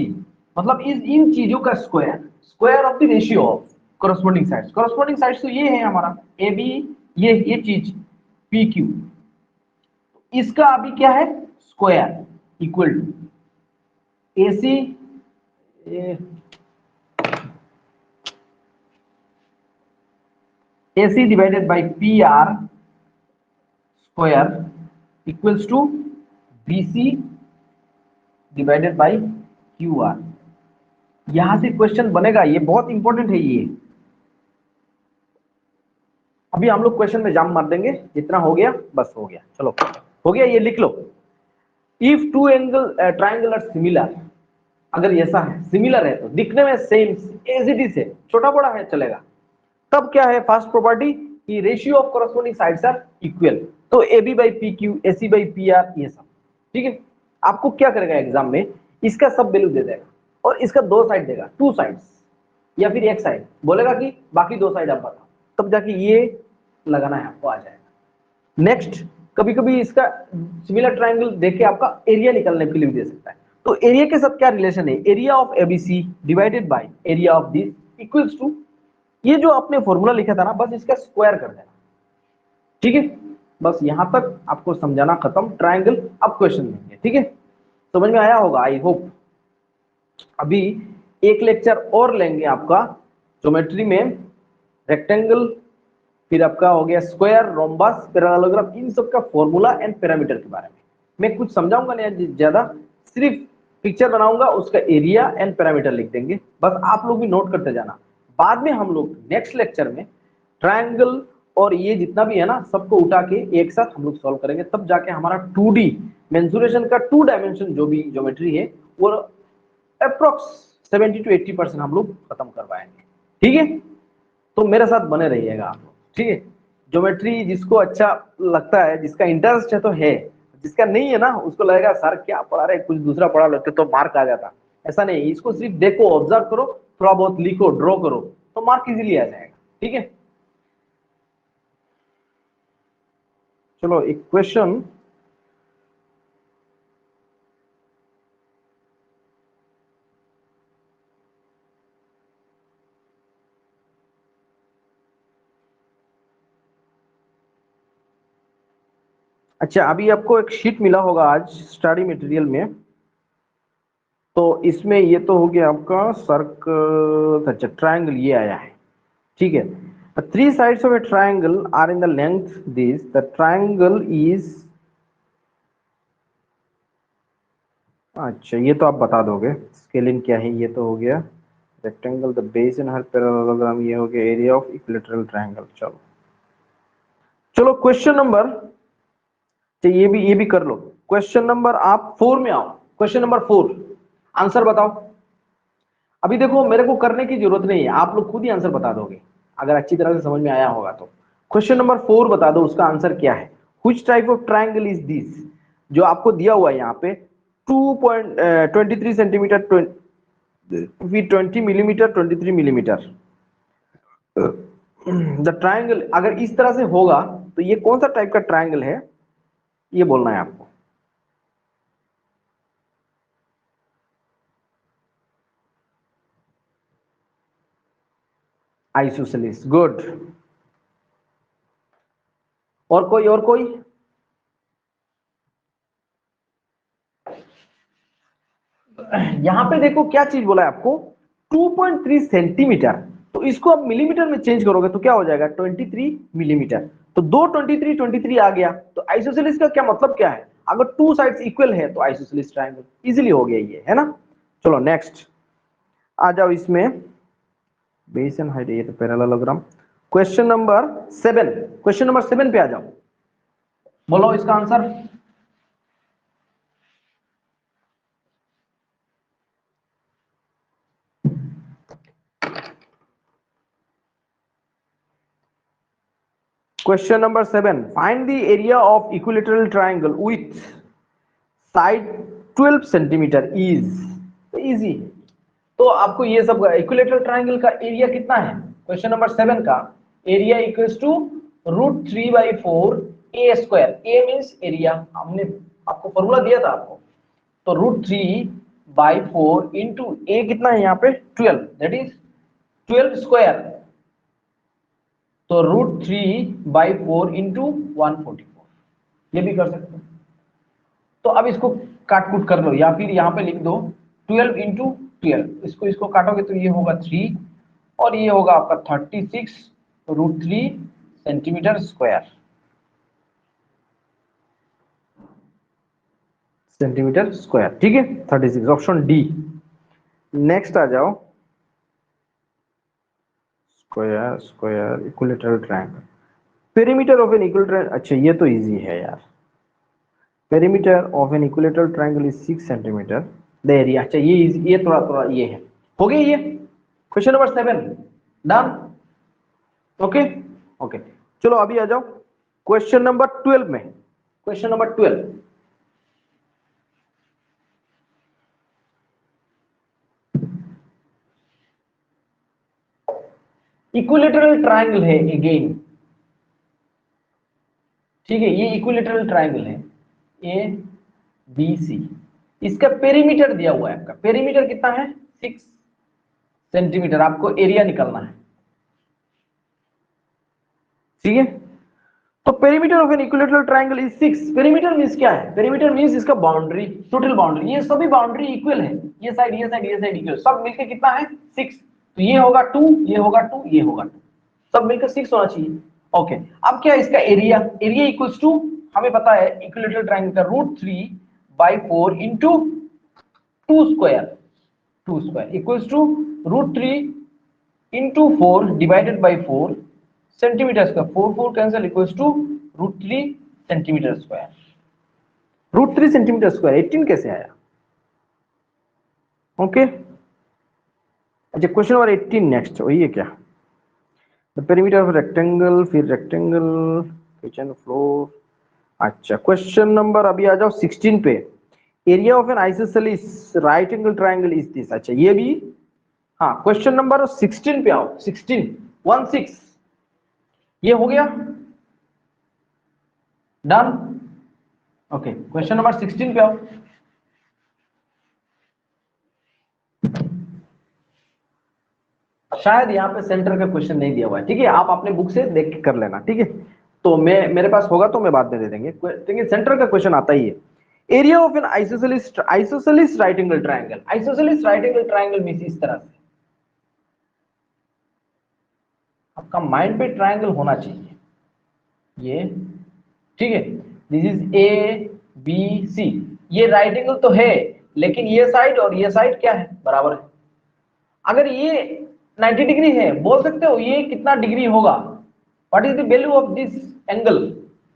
मतलब इन चीजों का square of the ratio of corresponding sides तो ये है हमारा ए बी, ये चीज पी क्यू, इसका अभी क्या है square equal to AC AC divided by PR square equals to BC divided by QR। यहां से क्वेश्चन बनेगा, ये बहुत इंपॉर्टेंट है ये, अभी हम लोग क्वेश्चन में जाम मार देंगे, जितना हो गया बस हो गया, चलो हो गया, ये लिख लो। If two triangle are similar, अगर ऐसा है सिमिलर है तो दिखने में सेम एज इट इज है, छोटा बड़ा है चलेगा, तब क्या है फर्स्ट प्रॉपर्टी कि ratio of corresponding sides are equal, तो A B by P Q, A C by P R, ये सब ठीक है। आपको क्या करेगा एग्जाम में, इसका सब वैल्यू दे देगा और इसका दो साइड देगा, टू साइड्स, या फिर एक साइड बोलेगा कि बाकी दो साइड आप बताओ, तब जाके ये लगाना है आपको, आ जाएगा। नेक्स्ट, कभी कभी इसका सिमिलर ट्रायंगल देख के आपका एरिया निकालने के लिए भी दे सकता है, तो एरिया के साथ क्या रिलेशन है, area of ABC divided by area of this equals to, ये जो आपने फॉर्मूला लिखा था ना, बस इसका स्क्वायर कर देना, ठीक है। बस यहां तक आपको समझाना खत्म। ट्रायंगल अब क्वेश्चन लेंगे, ठीक है, समझ में आया होगा आई होप। अभी एक लेक्चर और लेंगे आपका ज्योमेट्री में, रेक्टेंगल, फिर आपका हो गया स्क्वायर, रोम्बस, पैरेललोग्राम, इन सब का फॉर्मूला एंड पैरामीटर के बारे में मैं कुछ समझाऊंगा नहीं ज्यादा, सिर्फ पिक्चर बनाऊंगा, उसका एरिया एंड पैरामीटर लिख देंगे, बस आप लोग भी नोट करते जाना। बाद में हम लोग नेक्स्ट लेक्चर में ट्रायंगल और ये जितना भी है ना, सबको उठा के एक साथ हम लोग सॉल्व करेंगे, तब जाके हमारा 2D मेंसुरेशन का 2 डायमेंशन जो भी ज्योमेट्री है वो अप्रोक्स 70 to 80% हम लोग खत्म करवाएंगे, ठीक है। तो मेरे साथ बने रहिएगा आप लोग, ठीक है। ज्योमेट्री जिसको अच्छा लगता है, जिसका इंटरेस्ट है तो है, जिसका नहीं है ना उसको लगेगा सर क्या पढ़ा रहे, कुछ दूसरा पढ़ा लेते तो मार्क आ जाता। ऐसा नहीं, इसको सिर्फ देखो, ऑब्जर्व करो, थोड़ा बहुत लिखो, ड्रॉ करो, तो मार्क इजीली आ जाएगा, ठीक है। चलो एक क्वेश्चन, अच्छा अभी आपको एक शीट मिला होगा आज स्टडी मटेरियल में, तो इसमें ये तो हो गया आपका सर्कल, अच्छा ट्रायंगल ये आया है, ठीक है। Three sides of a triangle are in the length this, the triangle is, अच्छा ये तो आप बता दोगे स्केलिंग क्या है, ये तो हो गया rectangle, the base and her parallelogram, ये हो गया एरिया ऑफ इक्विलैटरल ट्रायंगल। चलो चलो क्वेश्चन नंबर, तो ये भी कर लो। क्वेश्चन नंबर आप 4 में आओ, क्वेश्चन नंबर 4 आंसर बताओ। अभी देखो मेरे को करने की जरूरत नहीं है, आप लोग खुद ही आंसर बता दोगे अगर अच्छी तरह से समझ में आया होगा तो। क्वेश्चन नंबर 4 बता दो उसका आंसर क्या है। Which type of triangle is this, जो आपको दिया हुआ है यहाँ पे 2.23 centimetre, 20 millimetre, 23 millimetre. The triangle अगर इस तरह से होगा तो ये कौन सा टाइप का ट्रायंगल है, ये बोलना है आपको। Isosceles, good. और कोई, और कोई, यहां पे देखो क्या चीज बोला है आपको, 2.3 सेंटीमीटर, तो इसको आप मिलीमीटर में चेंज करोगे तो क्या हो जाएगा 23 मिलीमीटर। तो दो 23 23 आ गया, तो आइसोसेलेस का क्या मतलब क्या है, अगर टू साइड्स इक्वल है तो आइसोसेलेस ट्रायंगल इजीली हो गया ये, है ना। चलो नेक्स्ट आ जाओ इसमें, बेस एंड हाइट, ये तो parallelogram. Question number 7, question number 7 पे आ जाओ, बोलो इसका answer. Question number 7. Find the area of equilateral triangle with side 12 centimetre is, तो इजी। तो आपको ये सब इक्विलेटरल ट्राइंगल का एरिया कितना है, क्वेश्चन नंबर 7 का area equals to √3/4 A square, A means area, हमने आपको फॉर्मूला दिया था आपको, तो √3/4 इंटू ए कितना है यहाँ पे 12, दैट इज 12 स्क्वायर, तो √3/4 इंटू 144, ये भी कर सकते हो। तो अब इसको काट कूट कर लो, या फिर यहाँ पे लिख दो 12 इंटू 12, इसको इसको काटोगे तो ये होगा 3, और ये होगा आपका 36√3 सेंटीमीटर स्क्वायर, सेंटीमीटर स्क्वायर, ठीक है 36, ऑप्शन डी। नेक्स्ट आ जाओ, square square equilateral triangle, perimeter of an equilateral, अच्छा ये तो इजी है यार, perimeter of an equilateral triangle is 6 centimetre, the area, अच्छा ये थोड़ा थोड़ा ये है, हो गया ये question number 7 done, okay okay. चलो अभी आ जाओ क्वेश्चन नंबर 12 में, क्वेश्चन नंबर 12, इक्विलेटरल ट्रायंगल है अगेन, ठीक है, ये इक्विलेटरल ट्रायंगल है ए बी सी, इसका पेरीमीटर दिया हुआ है, आपका पेरीमीटर कितना है 6 सेंटीमीटर, आपको एरिया निकालना है, ठीक है। तो perimeter of an equilateral triangle is 6। Perimeter means क्या है, पेरीमीटर मींस इसका बाउंड्री, टोटल बाउंड्री, ये सभी बाउंड्री इक्वल है, ये साइड ये साइड ये साइड इक्वल, सब मिलके कितना है 6। तो ये होगा 2, ये होगा 2, ये होगा 2, सब मिलकर 6 होना चाहिए। ओके, अब क्या है इसका एरिया, एरिया इक्वल्स टू, हमें पता है इक्विलैटरल ट्रायंगल का √3/4 into 2 square, 2 square equals to √3 into 4 divided by 4 centimetre square, 4 4 cancel equals to √3 centimetre square. √3 centimetre square 18 कैसे आया? ओके, अच्छा क्वेश्चन नंबर 18 नेक्स्ट, वही है क्या? द पेरीमीटर ऑफ रेक्टेंगल, फिर रेक्टेंगल, किचन फ्लोर। अच्छा क्वेश्चन नंबर अभी आ जाओ 16 पे, area of N isosceles right angle triangle is this. अच्छा ये भी, हाँ क्वेश्चन नंबर 16 पे आओ, 16 16 ये हो गया डन। ओके क्वेश्चन नंबर 16 पे आओ। शायद यहाँ पे सेंटर का क्वेश्चन नहीं दिया हुआ है, ठीक है, आप अपने बुक से देख के कर लेना, ठीक है। तो मैं, मेरे पास होगा तो मैं बाद में दे देंगे, ठीक है। सेंटर का क्वेश्चन आता ही है। Area of N isosceles right angle triangle, isosceles right angle triangle means इस तरह से, आपका माइंड पे ट्रायंगल होना चाहिए ये, ठीक है। This is A B C, ये राइट एंगल तो है, लेकिन ये साइड और ये साइड क्या है, बराबर है। अगर ये 90 डिग्री है, बोल सकते हो ये कितना डिग्री होगा, what is the value of this angle,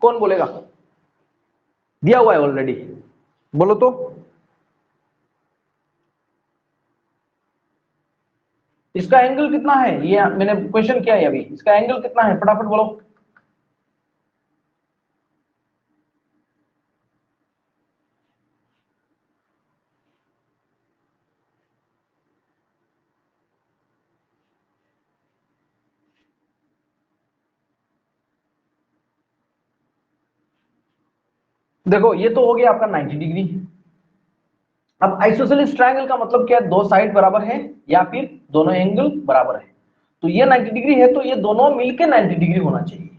कौन बोलेगा? दिया हुआ है ऑलरेडी, बोलो तो। इसका एंगल कितना है, ये मैंने क्वेश्चन किया है अभी, इसका एंगल कितना है, फटाफट बोलो। देखो ये तो हो गया आपका 90 डिग्री। अब आइसोसेलेस ट्रायंगल का मतलब क्या है, दो साइड बराबर है या फिर दोनों एंगल बराबर है। तो ये 90 डिग्री है, तो ये दोनों मिलके 90 डिग्री होना चाहिए।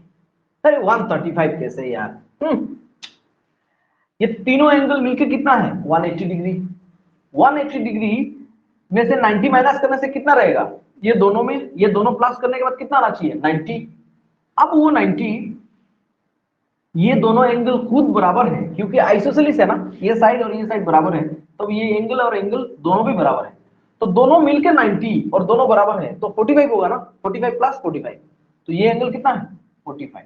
अरे 135 कैसे यार, ये तीनों एंगल मिलके कितना है 180 डिग्री। 180 डिग्री में से 90 माइनस करने से कितना रहेगा, ये दोनों में, ये दोनों प्लस करने के बाद कितना आना चाहिए 90। अब वो 90, ये दोनों एंगल खुद बराबर है क्योंकि आइसोसेलेस है ना, ये साइड और ये साइड बराबर है, तो ये एंगल और एंगल दोनों भी बराबर है, तो दोनों मिलके 90 और दोनों बराबर है तो 45 होगा ना, 45 प्लस 45, तो ये एंगल कितना है 45।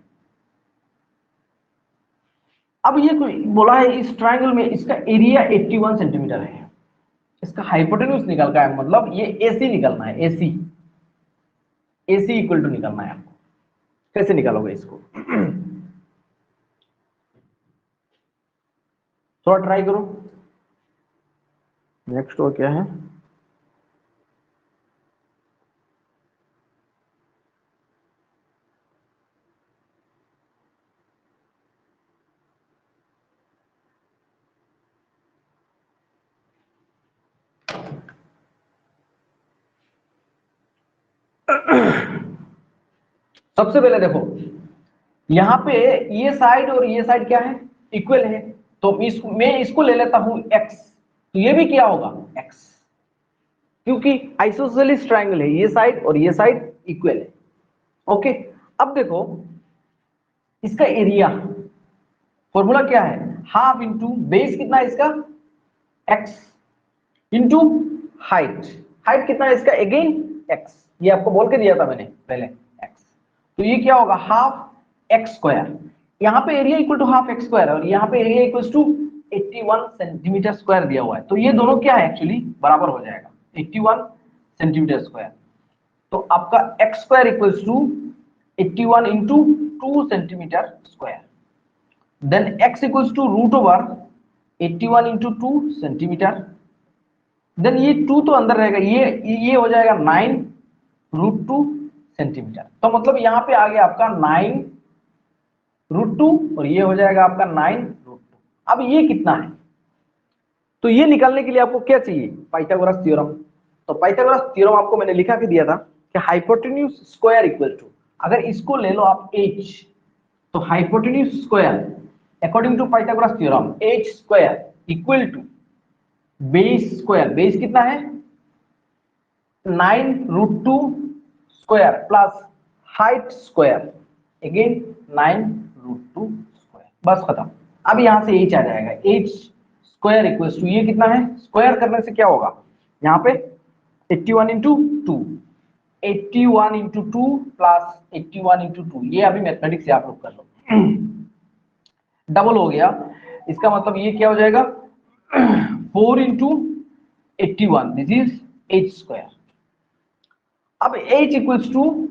अब ये बोला है इस ट्रायंगल में इसका एरिया 81 सेंटीमीटर है, इसका हाइपोटेन्यूज निकल का है, मतलब ये एसी निकलना है, एसी, एसी इक्वल टू निकलना है आपको। कैसे निकालोगे इसको थोड़ा ट्राई करो। नेक्स्ट और क्या है, सबसे पहले देखो यहां पे ये साइड और ये साइड क्या है, इक्वल है, तो मैं इसको ले लेता हूं x, तो ये भी क्या होगा x, क्योंकि आइसोसेलेस ट्रायंगल है, ये साइड और ये साइड इक्वल है। ओके, अब देखो इसका एरिया फॉर्मूला क्या है, हाफ इंटू बेस कितना है इसका x इंटू हाइट, हाइट कितना है इसका अगेन x, ये आपको बोल के दिया था मैंने पहले x, तो ये क्या होगा हाफ x स्क्वायर, यहाँ पे area equal to half x square और यहाँ पे area equal to 81 centimetre square दिया हुआ है, तो ये दोनों क्या है एक्चुअली बराबर हो जाएगा 81 सेंटीमीटर स्क्वायर, तो आपका x square equals to 81 into 2 centimetre square, then x equals to root over 81 into 2 centimetre, then ये 2 तो अंदर रहेगा, ये हो जाएगा 9√2 सेंटीमीटर, तो मतलब यहाँ पे आ गया आपका 9√2 और ये हो जाएगा आपका 9√2। अब ये कितना है, तो ये निकालने के लिए आपको क्या चाहिए, पाइथागोरस थ्योरम। तो पाइथागोरस थ्योरम आपको मैंने लिखा के दिया था कि हाइपोटेन्यूज स्क्वायर इक्वल टू, अगर इसको ले लो आप h, तो hypotenuse square according to Pythagoras theorem h square equal to base square, base कितना है 9√2 square plus height square again 9√2 square, बस खत्म। अब यहां से h आ जाएगा, h स्क्वायर इक्वल्स टू ये कितना है, स्क्वायर करने से क्या होगा यहाँ पे 81 इंटू 2, 81 इंटू 2 प्लस 81 इंटू 2, ये अभी मैथमेटिक्स से आप लोग कर लो, डबल हो गया, इसका मतलब ये क्या हो जाएगा 4 into 81, this is h square. अब h इक्वल्स टू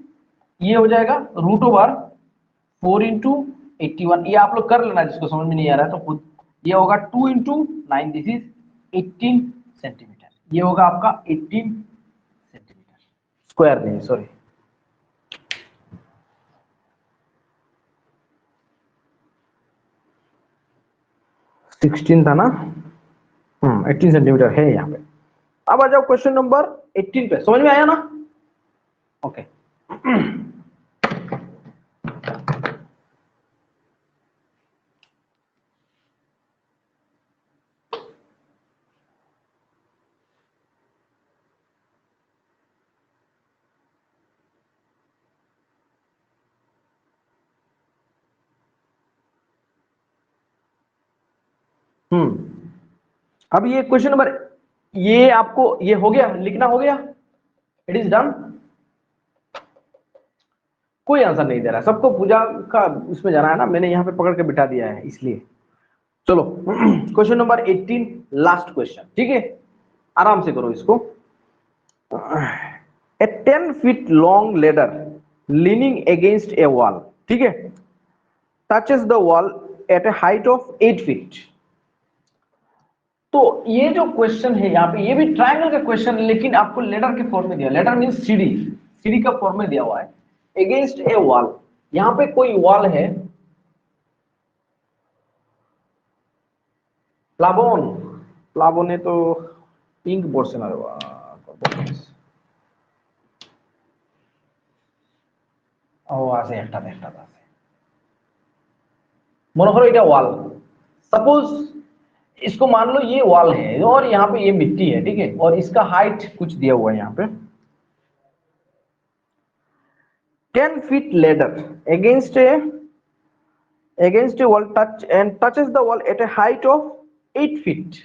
ये हो जाएगा रूट ओवर 4 इंटू 81, ये आप लोग कर लेना जिसको समझ में नहीं आ रहा है तो खुद, ये होगा 2 इंटू 9, दिस इज 18 सेंटीमीटर, ये होगा आपका 18 सेंटीमीटर स्क्वायर, नहीं सॉरी 16 था ना, 18 सेंटीमीटर है यहाँ पे। अब आ जाओ क्वेश्चन नंबर 18 पे, समझ में आया ना, ओके। अब ये क्वेश्चन नंबर, ये आपको ये हो गया, लिखना हो गया, इट इज डन। कोई आंसर नहीं दे रहा, सबको पूजा का उसमें जाना है ना, मैंने यहाँ पे पकड़ के बिठा दिया है इसलिए। चलो क्वेश्चन नंबर 18, लास्ट क्वेश्चन, ठीक है, आराम से करो इसको। A 10 feet long ladder leaning against a wall, ठीक है, touches the wall at a height of 8 feet. तो ये जो क्वेश्चन है यहाँ पे, ये भी ट्रायंगल का क्वेश्चन है, लेकिन आपको लेडर के फॉर्म में दिया, लेडर मीन सीढ़ी, सीढ़ी का फॉर्म में दिया हुआ है, अगेंस्ट ए वॉल, यहाँ पे कोई वॉल है, प्लाबोन, प्लाबोने तो पिंक पोर्शन আছে একটা একটা আছে মনে করো এটা ওয়াল, सपोज इसको मान लो ये वॉल है और यहाँ पे ये मिट्टी है, ठीक है, और इसका हाइट कुछ दिया हुआ है यहाँ पे 10 feet ladder against a wall touch and touches the wall at a height of 8 feet।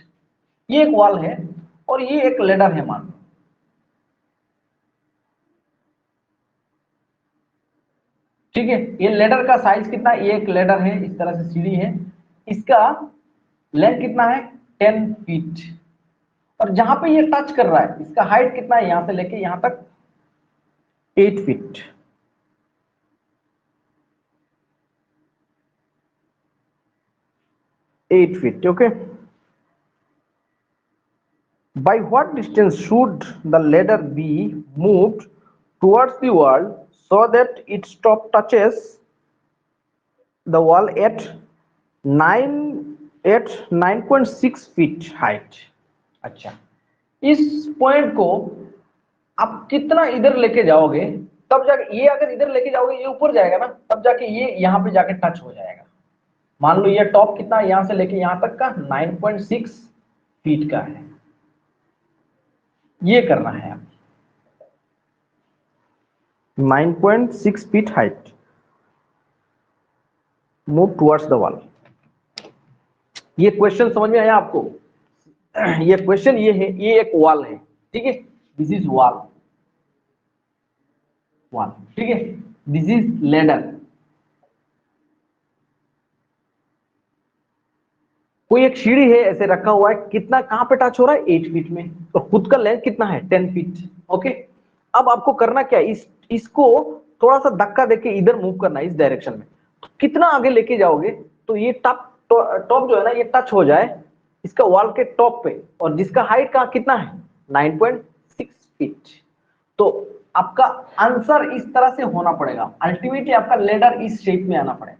ये एक वॉल है और ये एक लेडर है, मान, ठीक है, ये लेडर का साइज कितना, ये एक लेडर है, इस तरह से सीढ़ी है, इसका लेंथ कितना है 10 फीट, और जहां पे ये टच कर रहा है इसका हाइट कितना है, यहां से लेके यहां तक 8 feet. Okay, by what distance should the ladder be moved towards the wall so that its top touches the wall at 9.6 feet height। अच्छा, इस पॉइंट को आप कितना इधर लेके जाओगे, तब जाके ये, अगर इधर लेके जाओगे ये ऊपर जाएगा ना, तब जाके ये यहाँ पे जाके टच हो जाएगा। मान लो ये टॉप कितना है, यहां से लेके यहां तक का 9.6 फीट का है, ये करना है आप 9.6 feet height, move towards the wall. ये क्वेश्चन समझ में आया आपको? ये क्वेश्चन ये है, ये एक वॉल है, ठीक है, दिस इज वॉल, वॉल, ठीक है, दिस इज लेडर। कोई एक सीढ़ी है ऐसे रखा हुआ है, कितना कहां पे टच हो रहा है 8 फीट में, तो खुद का लेंथ कितना है 10 फीट। ओके, अब आपको करना क्या है, इसको थोड़ा सा धक्का देके इधर मूव करना है, इस डायरेक्शन में। तो कितना आगे लेके जाओगे तो ये टॉप जो है ना, ये टच हो जाए इसका वॉल के टॉप पे, और जिसका हाइट का कितना है 9.6 फीट। तो आपका आंसर इस तरह से होना पड़ेगा, अल्टीमेटली आपका लेडर इस शेप में आना पड़ेगा।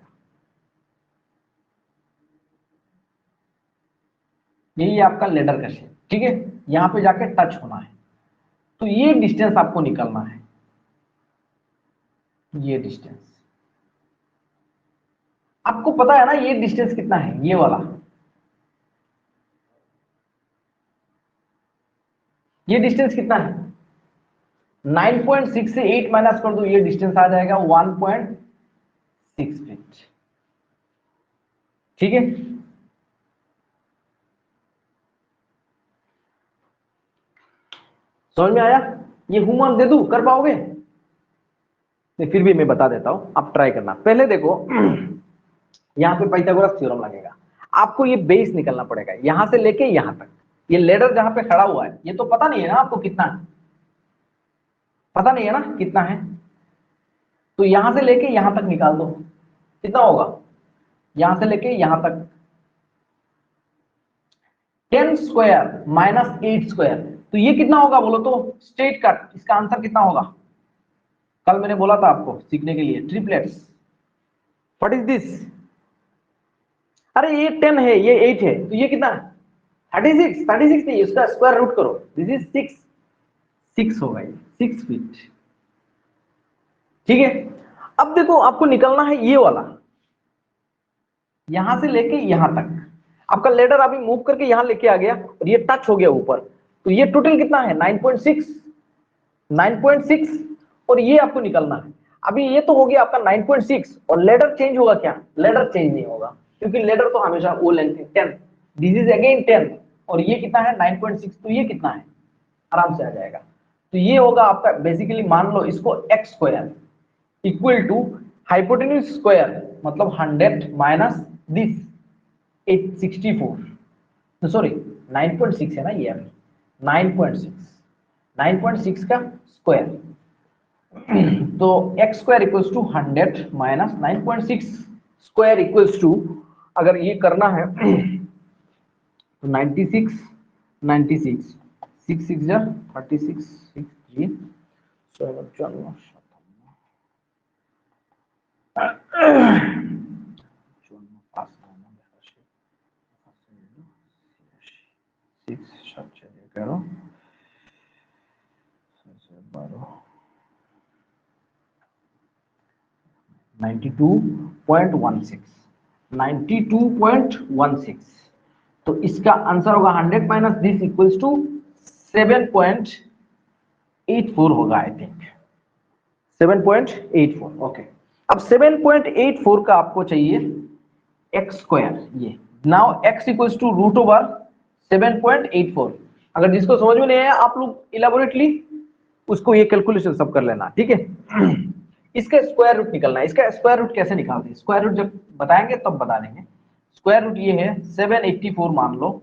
यही आपका लेडर का शेप, ठीक है। यहाँ पे जाके टच होना है, तो ये डिस्टेंस आपको निकालना है, ये डिस्टेंस आपको पता है ना, ये डिस्टेंस कितना है, ये वाला, ये डिस्टेंस कितना है 9.6 से 8 माइनस कर दो, ये डिस्टेंस आ जाएगा 1.6 फीट, ठीक है। समझ में आया? ये होमवर्क दे दूं, कर पाओगे? नहीं, फिर भी मैं बता देता हूं, आप ट्राई करना। पहले देखो यहाँ पे पाइथागोरस थ्योरम लगेगा, आपको ये बेस निकलना पड़ेगा यहां से लेके यहां तक। ये लेडर जहां पे खड़ा हुआ है, ये तो पता नहीं है ना आपको कितना है, पता नहीं है ना कितना है, तो यहां से लेके यहां तक निकाल दो, कितना होगा, यहां से लेके यहां तक 10 स्क्वायर माइनस 8 स्क्वायर, तो ये कितना होगा बोलो तो, स्ट्रेट कट, इसका आंसर कितना होगा? कल मैंने बोला था आपको सीखने के लिए ट्रिपलेट्स, व्हाट इज दिस, अरे ये 10 है, ये 8 है, तो ये कितना है 36, 36 नहीं, उसका स्क्वायर रूट करो, दिस इज 6, 6 होगा ये, 6 फीट, ठीक है। अब देखो आपको निकलना है ये वाला, यहां से लेके यहां तक, आपका लेडर अभी मूव करके यहां लेके आ गया और ये टच हो गया ऊपर, तो ये टोटल कितना है 9.6, 9.6, और ये आपको निकलना है। अभी ये तो हो गया आपका 9.6, और लेडर चेंज होगा क्या? लेडर चेंज नहीं होगा, क्योंकि लेडर तो हमेशा वो लेंथ है 10, दिस इज अगेन 10, और ये कितना है 9.6, तो ये कितना है, आराम से आ जाएगा। तो ये होगा आपका बेसिकली, मान लो इसको x square equal to hypotenuse square, मतलब 100 माइनस दिस 864, सॉरी 9.6 है ना ये, अभी 9.6, 9.6 का स्क्वायर, तो x square equals to 100 minus 9.6 square equals to, अगर ये करना है तो 96, 96, 6 6 जा 36, 6 3 54, 92.16, 92.16, तो इसका आंसर होगा 100 माइनस दिस इक्वल्स टू 7.84 होगा, आई थिंक 7.84, ओके। अब 7.84 का आपको चाहिए एक्स स्क्वायर, ये now x equals to root over 7.84, अगर जिसको समझ में नहीं आया आप लोग इलेबोरेटली उसको ये कैलकुलेशन सब कर लेना, ठीक है। इसका स्क्वायर रूट निकलना है, इसका स्क्वायर रूट कैसे निकालते हैं, स्क्वायर रूट जब बताएंगे तब बता देंगे। स्क्वायर रूट ये है 784 मान लो,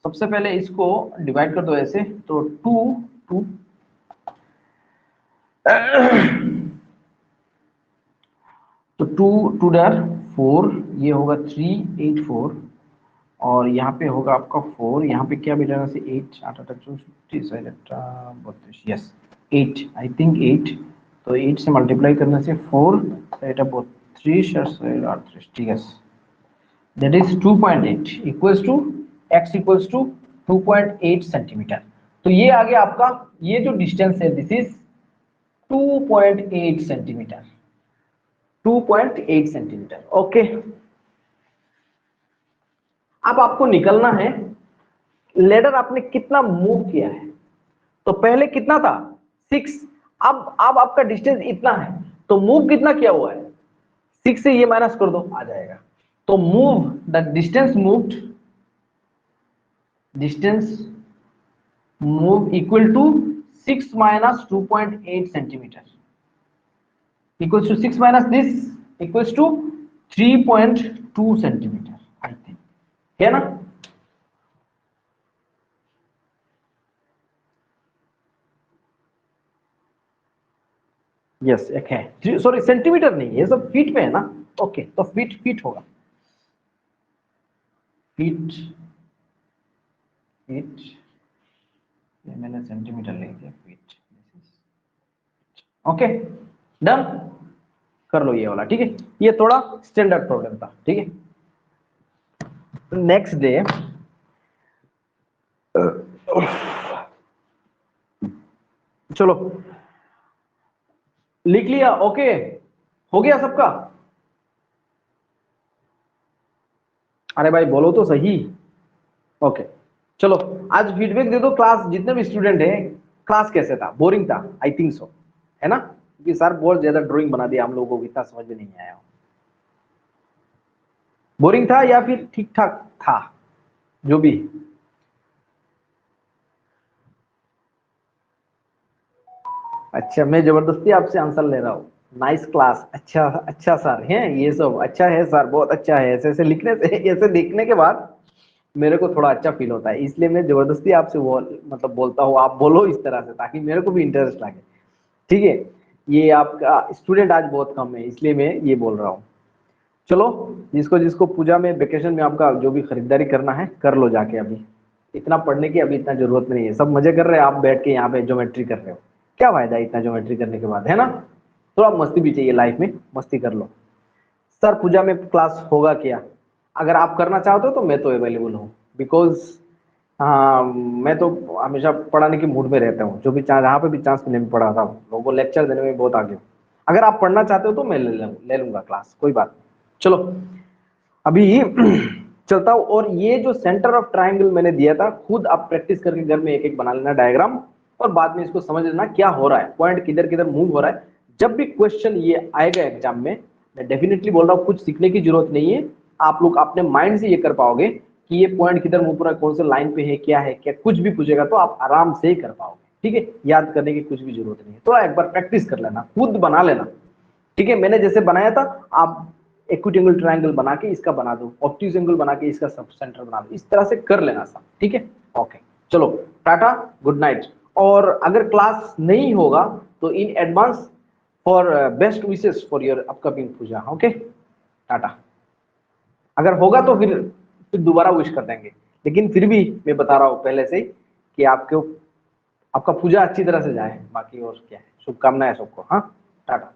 सबसे पहले इसको डिवाइड कर दो ऐसे, तो 2 2 तो 2 2 डर 4, ये होगा 384, और यहाँ पे होगा आपका 4, यहाँ पे क्या बेटा से 8 8 8 32, यस 8, आई थिंक 8, तो 8 से मल्टीप्लाई करने से 4 এটা 32 और 38, ठीक है, that is 2.8 equals to x equals to 2.8 centimetre. तो ये आ गया आपका, ये जो डिस्टेंस है this is 2.8 centimetre, 2.8 centimetre, okay. अब आपको निकलना है लेडर आपने कितना मूव किया है, तो पहले कितना था 6, अब आपका डिस्टेंस इतना है, तो मूव कितना किया हुआ है 6 से ये माइनस कर दो आ जाएगा, तो move the distance moved, distance move equal to 6 minus 2.8 centimetre equals to 6 minus this equals to 3.2 centimetre, I think, है ना। यस एक है, सॉरी सेंटीमीटर नहीं है, ये सब फीट में है ना, ओके, तो फीट फीट होगा, फीट फीट, ये मैंने सेंटीमीटर लिख दिया, फीट, ओके डन, कर लो ये वाला, ठीक है। ये थोड़ा स्टैंडर्ड प्रॉब्लम था, ठीक है। नेक्स्ट डे चलो लिख लिया? ओके, हो गया सबका? अरे भाई बोलो तो सही। ओके चलो, आज फीडबैक दे दो क्लास जितने भी स्टूडेंट हैं, क्लास कैसे था? बोरिंग था? आई थिंक सो, है ना? क्योंकि सर बहुत ज्यादा ड्राइंग बना दिया हम लोगों को, इतना समझ में नहीं आया। बोरिंग था या फिर ठीक ठाक था? जो भी। अच्छा, मैं जबरदस्ती आपसे आंसर ले रहा हूँ। नाइस क्लास, अच्छा अच्छा सर है ये सब, अच्छा है सर, बहुत अच्छा है। ऐसे ऐसे लिखने से, ऐसे देखने के बाद मेरे को थोड़ा अच्छा फील होता है, इसलिए मैं जबरदस्ती आपसे मतलब बोलता हूँ आप बोलो इस तरह से, ताकि मेरे को भी इंटरेस्ट लगे। ठीक है, ये आपका स्टूडेंट आज बहुत कम है, इसलिए मैं ये बोल रहा हूँ। चलो, जिसको जिसको पूजा में वेकेशन में आपका जो भी खरीदारी करना है कर लो जाके। अभी इतना पढ़ने की अभी इतना जरूरत नहीं है, सब मजे कर रहे हैं, आप बैठ के यहाँ पे ज्योमेट्री कर रहे हो। क्या फायदा है इतना ज्योमेट्री करने के बाद, है ना? थोड़ा मस्ती भी चाहिए लाइफ में, मस्ती कर लो। सर पूजा में क्लास होगा क्या? अगर आप करना चाहते हो तो मैं तो अवेलेबल हूँ, बिकॉज हाँ, मैं तो हमेशा पढ़ाने के मूड में रहता हूँ। जो भी जहाँ पे भी चांस मिले मैं पढ़ाता हूँ लोगों को, लेक्चर देने में बहुत आगे हूँ। अगर आप पढ़ना चाहते हो तो मैं ले लूंगा क्लास, कोई बात नहीं। चलो अभी चलता हूँ। और ये जो सेंटर ऑफ ट्राइंगल मैंने दिया था, खुद आप प्रैक्टिस करके घर में एक एक बना लेना डायग्राम, और बाद में इसको समझ लेना क्या हो रहा है, पॉइंट किधर किधर मूव हो रहा है। जब भी क्वेश्चन ये आएगा एग्जाम में, मैं डेफिनेटली बोल रहा हूँ, कुछ सीखने की जरूरत नहीं है। आप लोग अपने माइंड से ये कर पाओगे कि ये पॉइंट किधर मूव हो रहा है, कौन से लाइन पे है, क्या है क्या, कुछ भी पूछेगा तो आप आराम से ही कर पाओगे। ठीक है, याद करने की कुछ भी जरूरत नहीं है, तो एक बार प्रैक्टिस कर लेना, खुद बना लेना। ठीक है, मैंने जैसे बनाया था, आप एक्यूट एंगल ट्रायंगल बना के इसका बना दो, ऑब्ट्यूज एंगल बना के इसका सब सेंटर बना दो, इस तरह से कर लेना सब। ठीक है, ओके चलो, टाटा, गुड नाइट। और अगर क्लास नहीं होगा तो in advance for best wishes for your upcoming puja. Okay, tata. अगर होगा तो फिर दोबारा विश कर देंगे, लेकिन फिर भी मैं बता रहा हूँ पहले से ही कि आपको, आपका पूजा अच्छी तरह से जाए, बाकी और क्या है, शुभकामनाएं सबको। हाँ, टाटा।